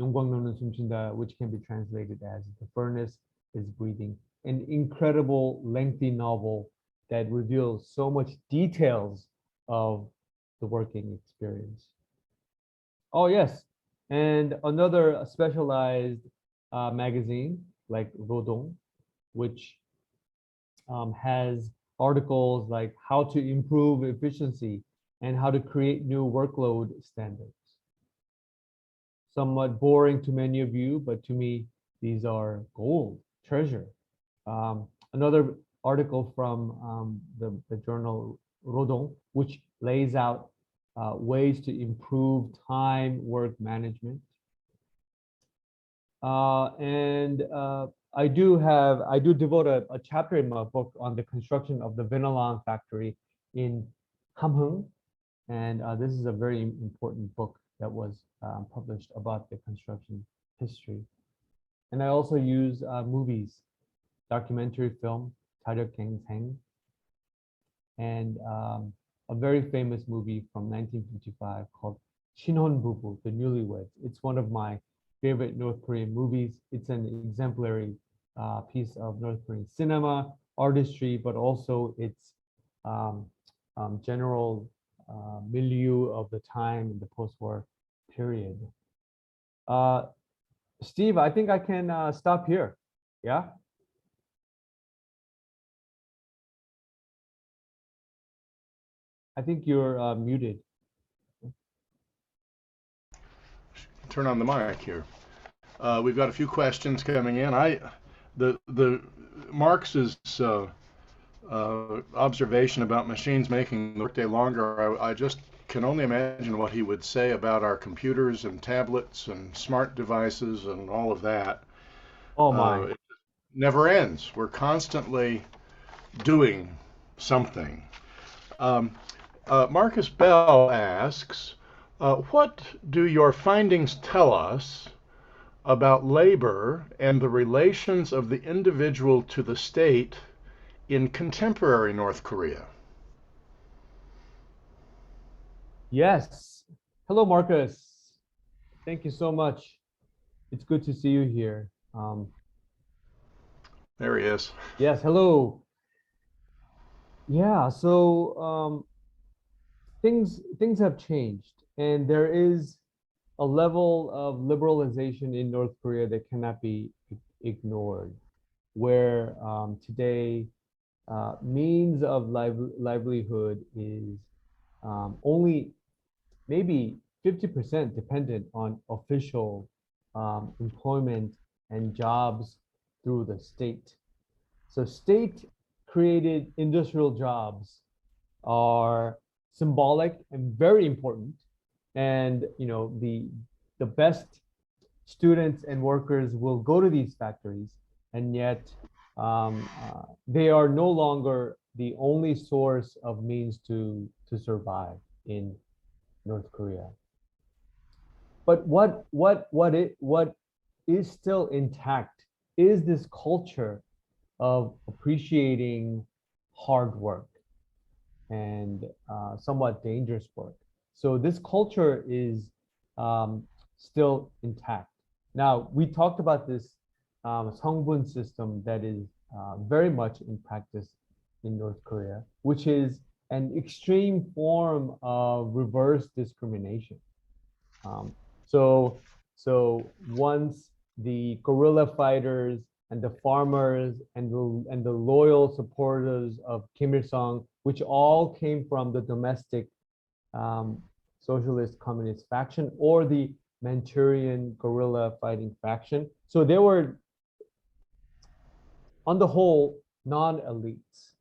Speaker 2: 용광로는 숨쉰다, which can be translated as The Furnace is Breathing. An incredible lengthy novel that reveals so much details of the working experience. Oh yes, and another specialized magazine like Rodong, which has articles like how to improve efficiency and how to create new workload standards. Somewhat boring to many of you, but to me, these are gold, treasure. Another article from the journal Rodong, which lays out ways to improve time work management. And I do devote a chapter in my book on the construction of the Vinalong factory in Hamhung. And this is a very important book that was published about the construction history. And I also use movies, documentary film, 자력갱생, and a very famous movie from 1955 called 신혼부부, The Newlyweds. It's one of my favorite North Korean movies. It's an exemplary piece of North Korean cinema, artistry, but also its general milieu of the time in the post-war period. Steve, I think I can stop here. Yeah? I think you're muted.
Speaker 1: Turn on the mic here. We've got a few questions coming in. the Marx's observation about machines making the workday longer, I just can only imagine what he would say about our computers and tablets and smart devices and all of that.
Speaker 2: Oh my.
Speaker 1: It never ends. We're constantly doing something. Um, Marcus Bell asks, what do your findings tell us about labor and the relations of the individual to the state in contemporary North Korea?
Speaker 2: Yes. Hello, Marcus. Thank you so much. It's good to see you here.
Speaker 1: There he is.
Speaker 2: Yes, hello. Yeah, so things have changed, and there is a level of liberalization in North Korea that cannot be ignored, where today means of livelihood is only maybe 50% dependent on official employment and jobs through the state. So state created industrial jobs are symbolic and very important. And the best students and workers will go to these factories, and yet they are no longer the only source of means to survive in North Korea. But what is still intact is this culture of appreciating hard work and somewhat dangerous work. So this culture is still intact. Now, we talked about this 성분 system that is very much in practice in North Korea, which is an extreme form of reverse discrimination. So once the guerrilla fighters and the farmers and the loyal supporters of Kim Il Sung, which all came from the domestic socialist communist faction or the Manchurian guerrilla fighting faction. So they were, on the whole, non-elites,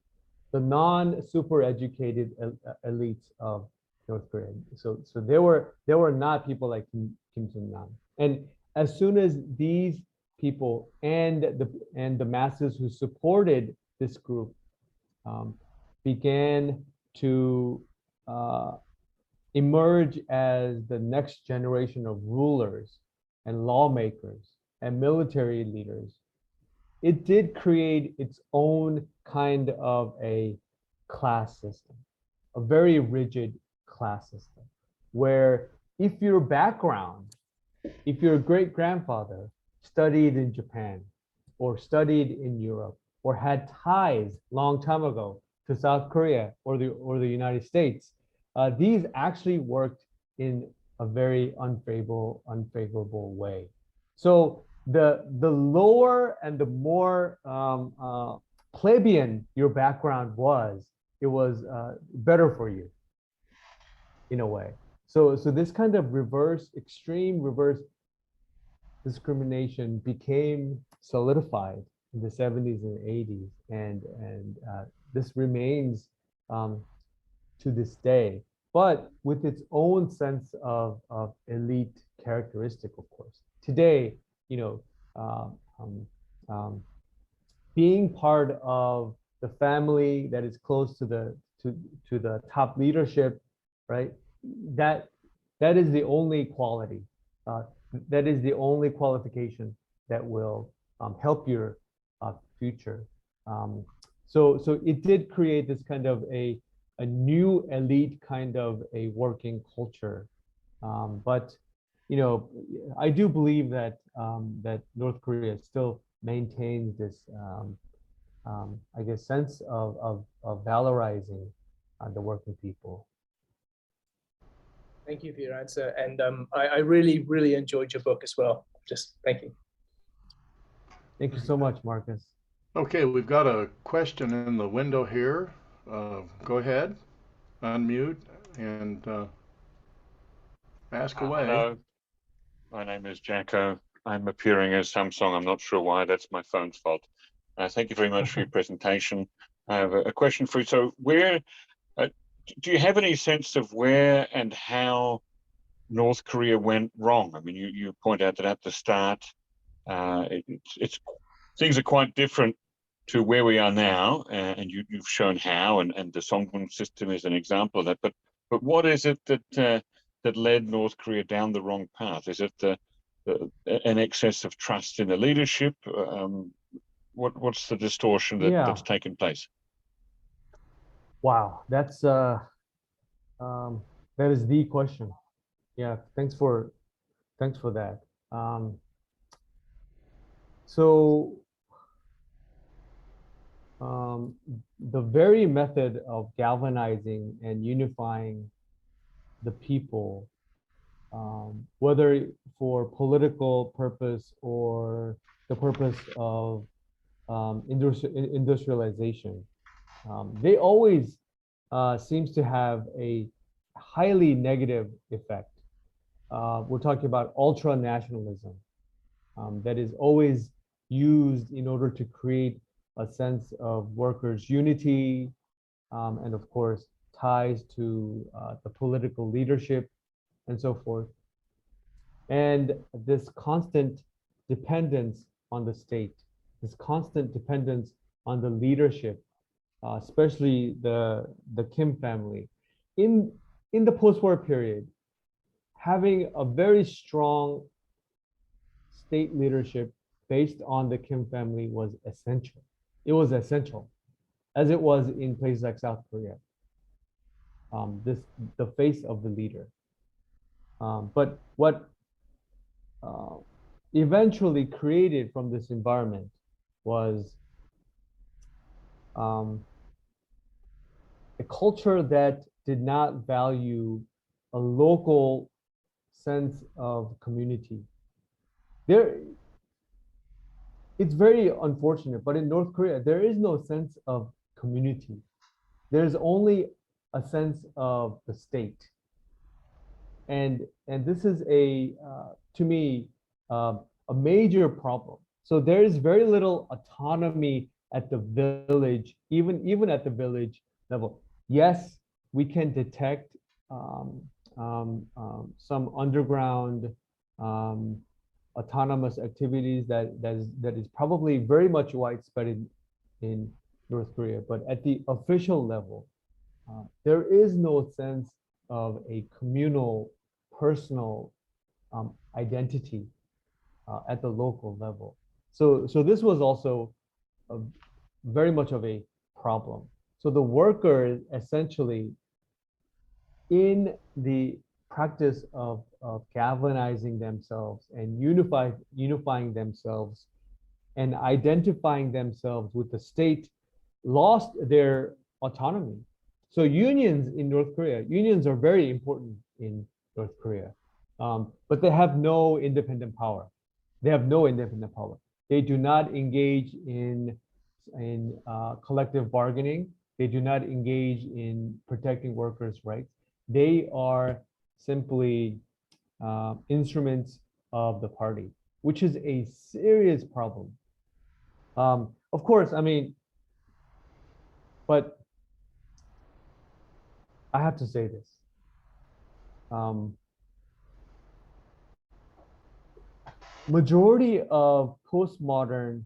Speaker 2: the non-super educated elites of North Korea. So they were not people like Kim Jong-nam. And as soon as these people and the masses who supported this group began to emerge as the next generation of rulers and lawmakers and military leaders, it did create its own kind of a class system, a very rigid class system, where if your background, if your great grandfather studied in Japan or studied in Europe or had ties long time ago to South Korea or the United States, these actually worked in a very unfavorable way. So the lower and the more plebeian your background was, it was better for you in a way. So this kind of extreme reverse discrimination became solidified in the 70s and 80s, and this remains to this day, but with its own sense of elite characteristic, of course. Today, being part of the family that is close to the top leadership, right? That is the only quality. That is the only qualification that will help your future. So it did create this kind of a new elite kind of a working culture. But I do believe that that North Korea still maintains this, I guess, sense of valorizing the working people.
Speaker 3: Thank you for your answer, and I really, really enjoyed your book as well. Just thank you.
Speaker 2: Thank you so much, Marcus.
Speaker 1: Okay, we've got a question in the window here. Go ahead, unmute, and ask away.
Speaker 4: Hello, my name is Jacko. I'm appearing as Samsung. I'm not sure why. That's my phone's fault. Thank you very much for your presentation. I have a question for you. So where, do you have any sense of where and how North Korea went wrong? I mean, you point out that at the start, things are quite different to where we are now, and you've shown how, and the Songbun system is an example of that. But what is it that that led North Korea down the wrong path? Is it an excess of trust in the leadership? What's the distortion that's taken place?
Speaker 2: Wow, that's that is the question. Yeah, thanks for that. So the very method of galvanizing and unifying the people, whether for political purpose or the purpose of industrialization, they always seems to have a highly negative effect. We're talking about ultra nationalism that is always used in order to create a sense of workers' unity, and of course ties to the political leadership and so forth. And this constant dependence on the state, this constant dependence on the leadership, especially the Kim family. In the post-war period, having a very strong state leadership based on the Kim family was essential. It was essential, as it was in places like South Korea. The face of the leader. But what eventually created from this environment was a culture that did not value a local sense of community. It's very unfortunate, but in North Korea, there is no sense of community. There's only a sense of the state. And this is to me, a major problem. So there is very little autonomy at the village, even at the village level. Yes, we can detect some underground autonomous activities that is probably very much widespread in North Korea, but at the official level, there is no sense of a communal, personal identity at the local level. So this was also very much of a problem. So the workers essentially, in the practice of galvanizing themselves and unifying themselves and identifying themselves with the state, lost their autonomy. So unions in North Korea, unions are very important in North Korea, but they have no independent power. They have no independent power. They do not engage in collective bargaining. They do not engage in protecting workers' rights. They are simply instruments of the party, which is a serious problem. Of course, I mean, but I have to say this. Majority of postmodern,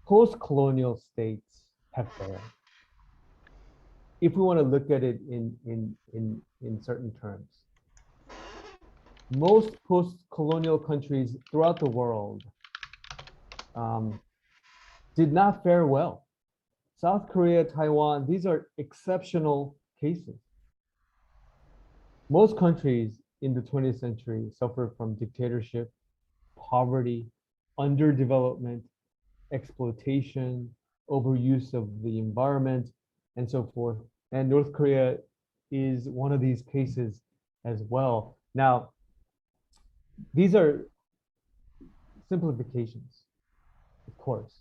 Speaker 2: post-colonial states have failed. If we want to look at it in certain terms, most post-colonial countries throughout the world did not fare well. South Korea, Taiwan, these are exceptional cases. Most countries in the 20th century suffered from dictatorship, poverty, underdevelopment, exploitation, overuse of the environment, and so forth. And North Korea is one of these cases as well. Now, these are simplifications, of course.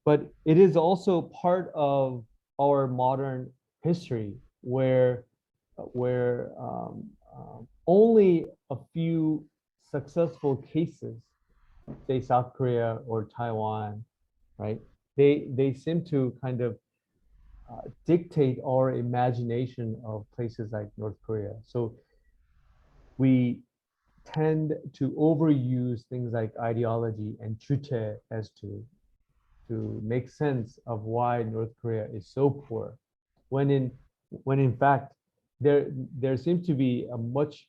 Speaker 2: But it is also part of our modern history where only a few successful cases, say South Korea or Taiwan, right? They seem to kind of dictate our imagination of places like North Korea. So we tend to overuse things like ideology and 주체 as to make sense of why North Korea is so poor, when in fact there seems to be a much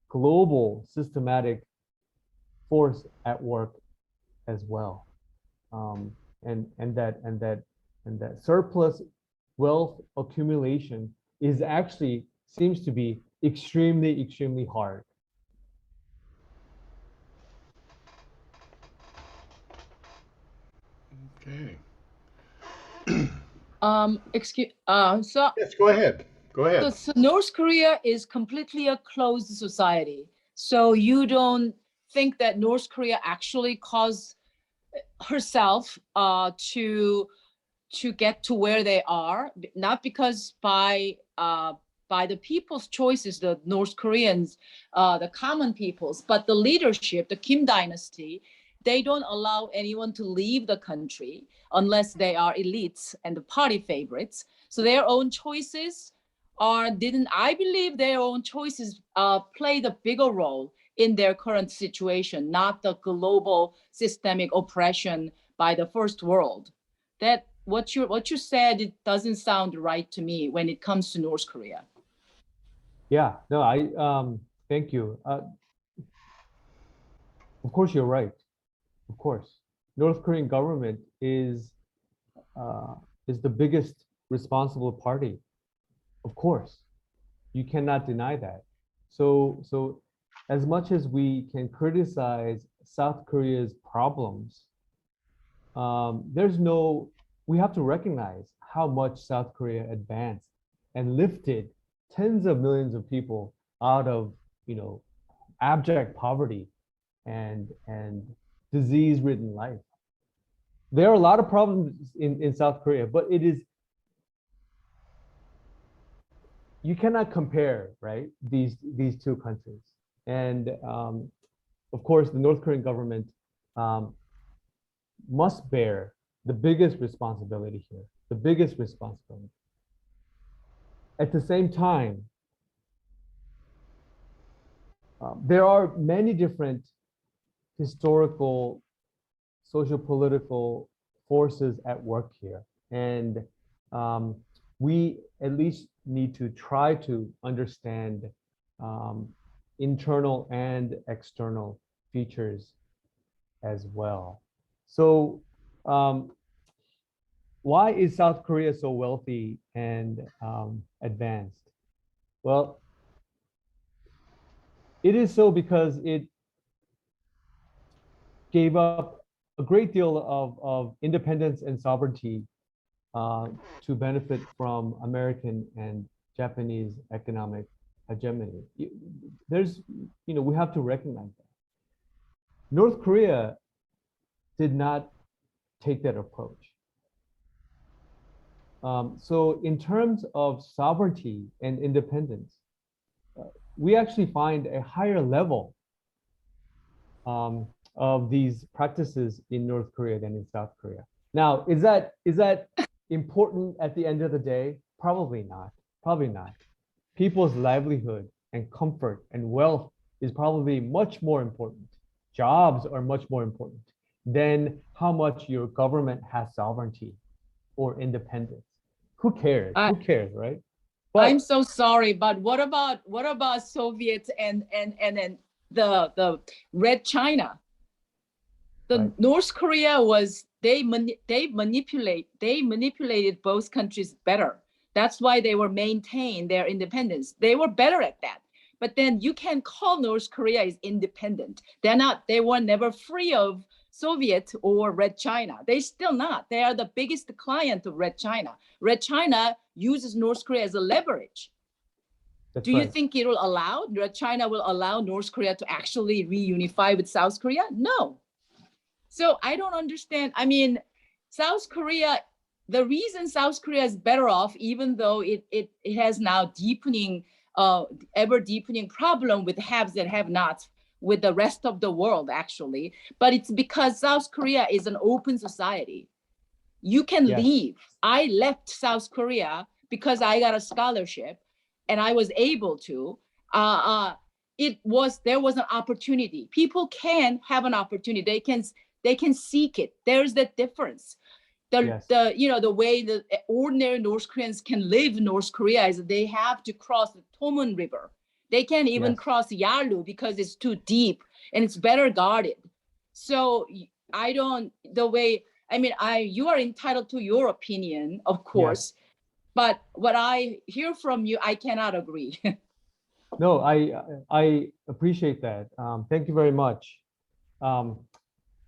Speaker 2: global systematic force at work as well, and that surplus wealth accumulation is actually seems to be extremely hard.
Speaker 1: Okay.
Speaker 5: Excuse, so
Speaker 1: Yes, go ahead. Go ahead.
Speaker 5: so North Korea is completely a closed society. So you don't think that North Korea actually caused herself to get to where they are, not because by the people's choices, the North Koreans, the common peoples, but the leadership, the Kim dynasty, they don't allow anyone to leave the country unless they are elites and the party favorites. So their own choices I believe their own choices play the bigger role in their current situation, not the global systemic oppression by the first world. That what you said, it doesn't sound right to me when it comes to North Korea.
Speaker 2: Yeah, no, I thank you. Of course, you're right. Of course, North Korean government is the biggest responsible party. Of course, you cannot deny that. So as much as we can criticize South Korea's problems, we have to recognize how much South Korea advanced and lifted tens of millions of people out of, abject poverty and disease-ridden life. There are a lot of problems in South Korea, but you cannot compare, right, these two countries. And of course, the North Korean government must bear the biggest responsibility here, the biggest responsibility. At the same time, there are many different historical, socio-political forces at work here. And we at least need to try to understand internal and external features as well. So why is South Korea so wealthy and advanced? Well, it is so because it gave up a great deal of independence and sovereignty to benefit from American and Japanese economic hegemony. We have to recognize that. North Korea did not take that approach. So in terms of sovereignty and independence, we actually find a higher level of these practices in North Korea than in South Korea. Now, is that important at the end of the day? Probably not. Probably not. People's livelihood and comfort and wealth is probably much more important. Jobs are much more important than how much your government has sovereignty or independence. Who cares? Who cares, right?
Speaker 5: But I'm so sorry, but what about Soviets and the Red China? The right. North Korea was they manipulated both countries better. That's why they were maintained their independence. They were better at that. But then you can't call North Korea is independent. They were never free of Soviet or Red China. They still not. They are the biggest client of Red China. Red China uses North Korea as a leverage.
Speaker 2: That's
Speaker 5: Do
Speaker 2: right.
Speaker 5: you think Red China will allow North Korea to actually reunify with South Korea? No. So I don't understand. I mean, South Korea, the reason South Korea is better off, even though it has now ever deepening problem with haves and have-nots, with the rest of the world, actually. But it's because South Korea is an open society. You can
Speaker 2: Yes.
Speaker 5: leave. I left South Korea because I got a scholarship and I was able to. There was an opportunity. People can have an opportunity. They can seek it. There's that difference.
Speaker 2: Yes.
Speaker 5: The way the ordinary North Koreans can live in North Korea is they have to cross the Tomun River. They can't even
Speaker 2: Yes.
Speaker 5: cross Yalu because it's too deep and it's better guarded. So you are entitled to your opinion, of course, but what I hear from you, I cannot agree.
Speaker 2: No, I appreciate that. Thank you very much.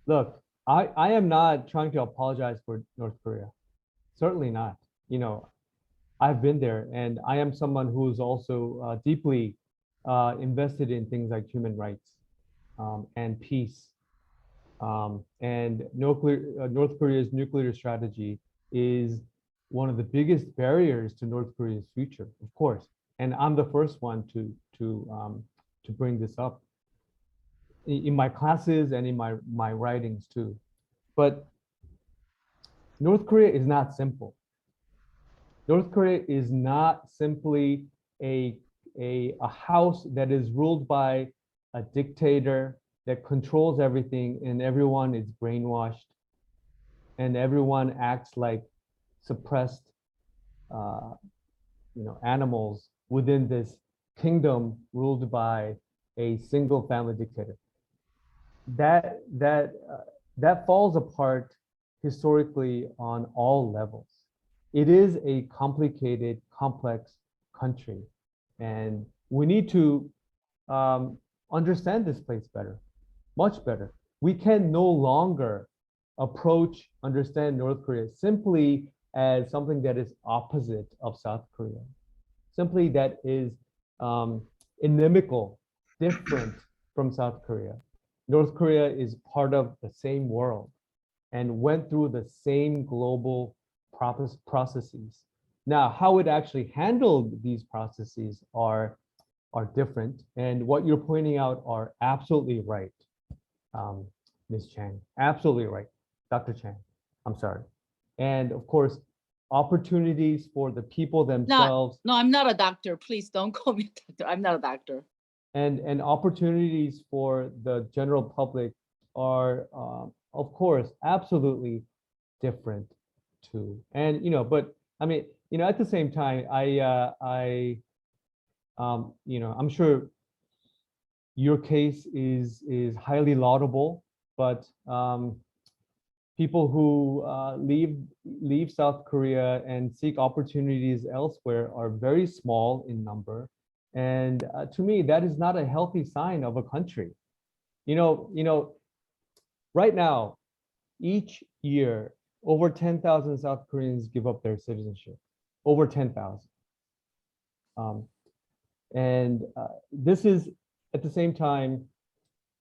Speaker 2: Look, I am not trying to apologize for North Korea. Certainly not. You know, I've been there, and I am someone who is also deeply invested in things like human rights and peace. And North Korea's nuclear strategy is one of the biggest barriers to North Korea's future, of course. And I'm the first one to bring this up in my classes and in my writings too. But North Korea is not simple. North Korea is not simply a house that is ruled by a dictator that controls everything and everyone is brainwashed and everyone acts like suppressed animals within this kingdom ruled by a single family dictator. That falls apart historically on all levels. It is a complicated, complex country, and we need to understand this place better, much better. We can no longer understand North Korea simply as something that is opposite of South Korea, simply that is inimical, different from South Korea. North Korea is part of the same world and went through the same global processes. Now, how it actually handled these processes are different. And what you're pointing out are absolutely right, Ms. Chang, absolutely right. Dr. Chang, I'm sorry. And of course, opportunities for the people themselves.
Speaker 5: No, I'm not a doctor. Please don't call me doctor. I'm not a doctor.
Speaker 2: And opportunities for the general public are, of course, absolutely different too. And but I mean, at the same time, I'm sure your case is highly laudable, but people who leave South Korea and seek opportunities elsewhere are very small in number. And to me, that is not a healthy sign of a country. Right now, each year, over 10,000 South Koreans give up their citizenship. Over 10,000. This is, at the same time,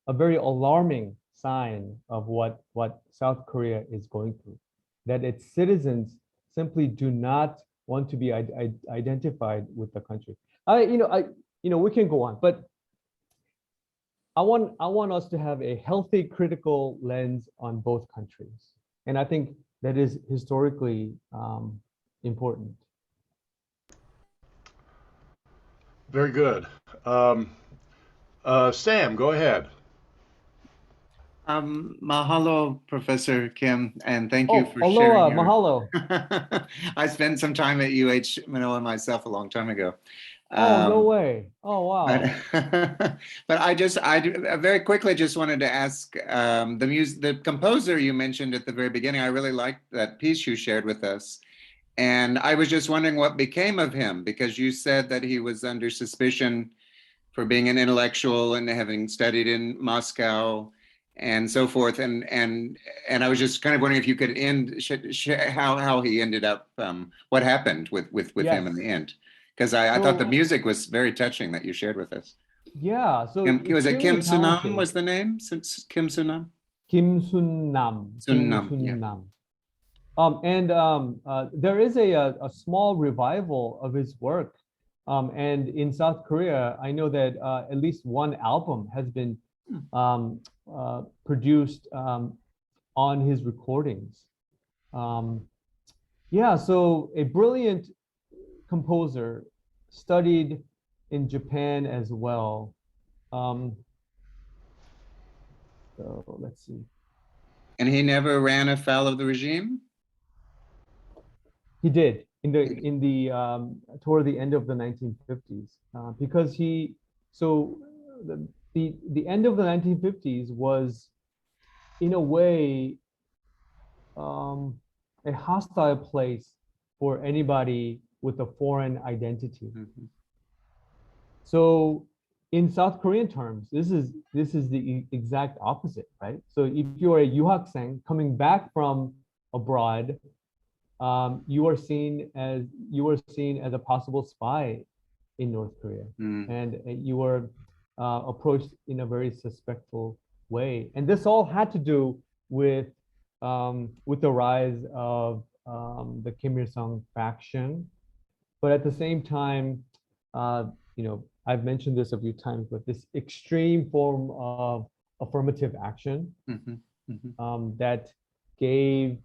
Speaker 2: a very alarming sign of what South Korea is going through, that its citizens simply do not want to be identified with the country. We can go on, but I want us to have a healthy critical lens on both countries, and I think that is historically important.
Speaker 1: Very good. Sam, go ahead.
Speaker 6: Mahalo, Professor Kim, and thank you for
Speaker 2: aloha,
Speaker 6: sharing.
Speaker 2: Mahalo.
Speaker 6: I spent some time at UH Manoa myself a long time ago.
Speaker 2: No way. Oh, wow.
Speaker 6: But I very quickly just wanted to ask the composer you mentioned at the very beginning. I really liked that piece you shared with us. And I was just wondering what became of him, because you said that he was under suspicion for being an intellectual and having studied in Moscow and so forth. And I was just kind of wondering if you could how he ended up, what happened with
Speaker 2: Yes.
Speaker 6: him in the end. Because I thought the music was very touching that you shared with us.
Speaker 2: Yeah. So
Speaker 6: was it Kim
Speaker 2: talented.
Speaker 6: Sunam was the name? Kim Sunam?
Speaker 2: Kim Sun-nam.
Speaker 6: Sun-nam,
Speaker 2: yeah. There is a small revival of his work. And in South Korea, I know that at least one album has been produced on his recordings. Yeah, so a brilliant composer, studied in Japan as well. So let's see.
Speaker 6: And he never ran afoul of the regime?
Speaker 2: He did toward the end of the 1950s, because the end of the 1950s was, in a way, a hostile place for anybody with a foreign identity.
Speaker 6: Mhm.
Speaker 2: So in South Korean terms, this is the exact opposite, right? So if you are a 유학생 coming back from abroad, you are seen as a possible spy in North Korea, and you were approached in a very suspectful way. And this all had to do with the rise of the Kim Il-sung faction. But at the same time, I've mentioned this a few times, but this extreme form of affirmative action that gave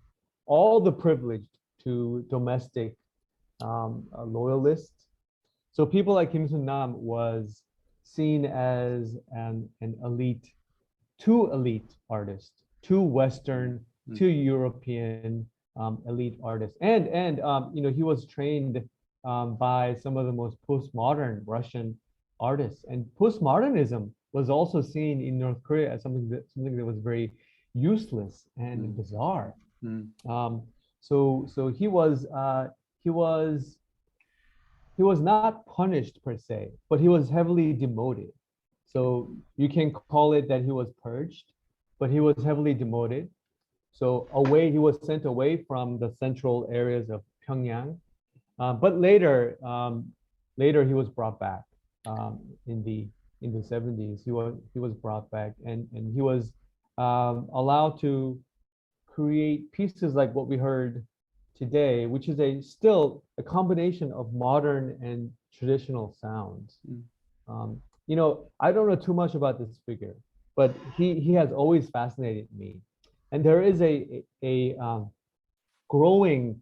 Speaker 2: all the privilege to domestic loyalists. So people like Kim Sun-nam was seen as an elite, too elite artist, too Western, too European elite artist. And he was trained by some of the most postmodern Russian artists. And postmodernism was also seen in North Korea as something that was very useless and bizarre. So he was not punished per se, but he was heavily demoted. So you can call it that he was purged, but he was heavily demoted. So he was sent away from the central areas of Pyongyang. But later he was brought back in the 70s. He was brought back, and he was allowed to create pieces like what we heard today, which is still a combination of modern and traditional sounds. I don't know too much about this figure, but he has always fascinated me, and there is a growing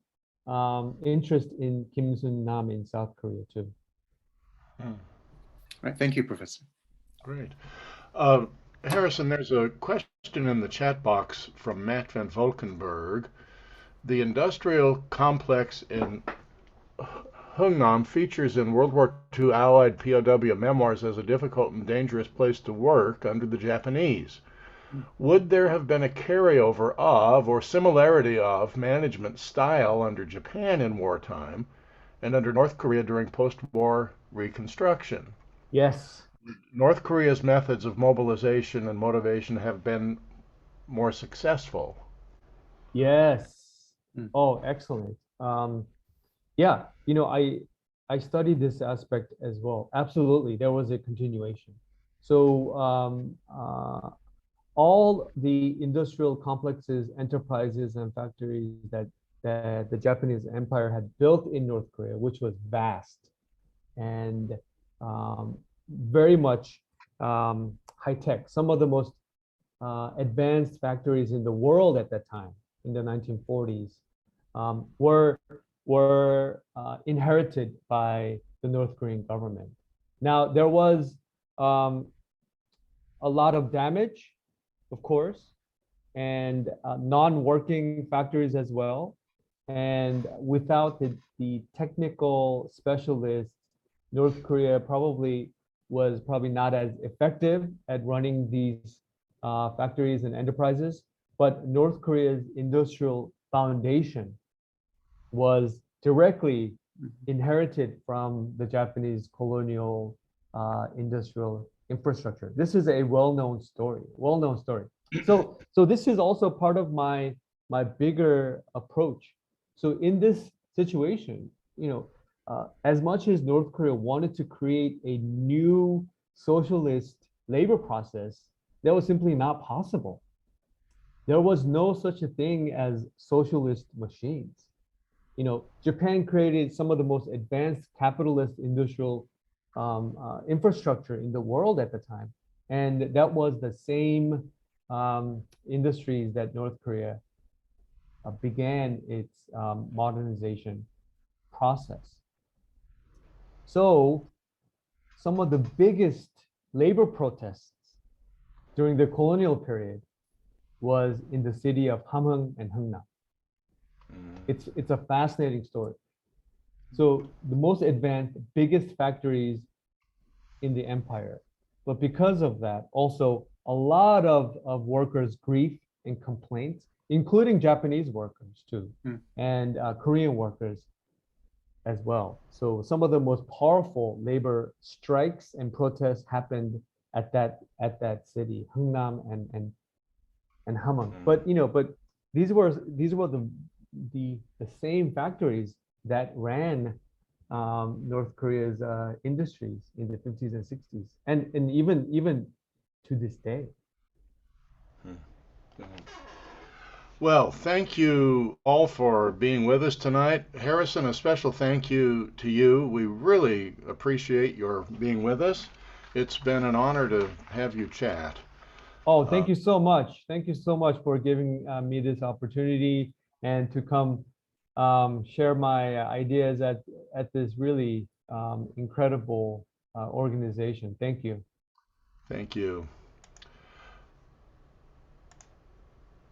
Speaker 2: interest in Kim Sun-nam in South Korea too.
Speaker 6: Right. Thank you, Professor.
Speaker 1: Great. Harrison, there's a question in the chat box from Matt Van Valkenburg. The industrial complex in Hungnam features in World War II Allied POW memoirs as a difficult and dangerous place to work under the Japanese. Would there have been a carryover of or similarity of management style under Japan in wartime and under North Korea during post-war reconstruction?
Speaker 2: Yes.
Speaker 1: North Korea's methods of mobilization and motivation have been more successful.
Speaker 2: Yes. Oh, excellent. Yeah, I studied this aspect as well. Absolutely, there was a continuation. So all the industrial complexes, enterprises, and factories that the Japanese Empire had built in North Korea, which was vast and very much high tech, some of the most advanced factories in the world at that time, in the 1940s, were inherited by the North Korean government. Now, there was a lot of damage, of course, and non-working factories as well. And without the technical specialists, North Korea was probably not as effective at running these factories and enterprises. But North Korea's industrial foundation was directly inherited from the Japanese colonial industrial infrastructure. This is a well-known story. So this is also part of my bigger approach. So in this situation, as much as North Korea wanted to create a new socialist labor process, that was simply not possible. There was no such a thing as socialist machines. Japan created some of the most advanced capitalist industrial infrastructure in the world at the time, And that was the same industries that North Korea began its modernization process. So some of the biggest labor protests during the colonial period was in the city of Hamhung and Hungnam. It's a fascinating story. So the most advanced, biggest factories in the empire. But because of that, also a lot of workers' grief and complaints, including Japanese workers too, and Korean workers as well. So some of the most powerful labor strikes and protests happened at that city, Hungnam and Hamhung. But but these were the same factories that ran North Korea's industries in the 50s and 60s, and even to this day.
Speaker 1: Well, thank you all for being with us tonight. Harrison, a special thank you to you. We really appreciate your being with us. It's been an honor to have you chat.
Speaker 2: Oh, thank you so much. Thank you so much for giving me this opportunity and to come share my ideas at this really incredible organization. Thank you.
Speaker 1: Thank you.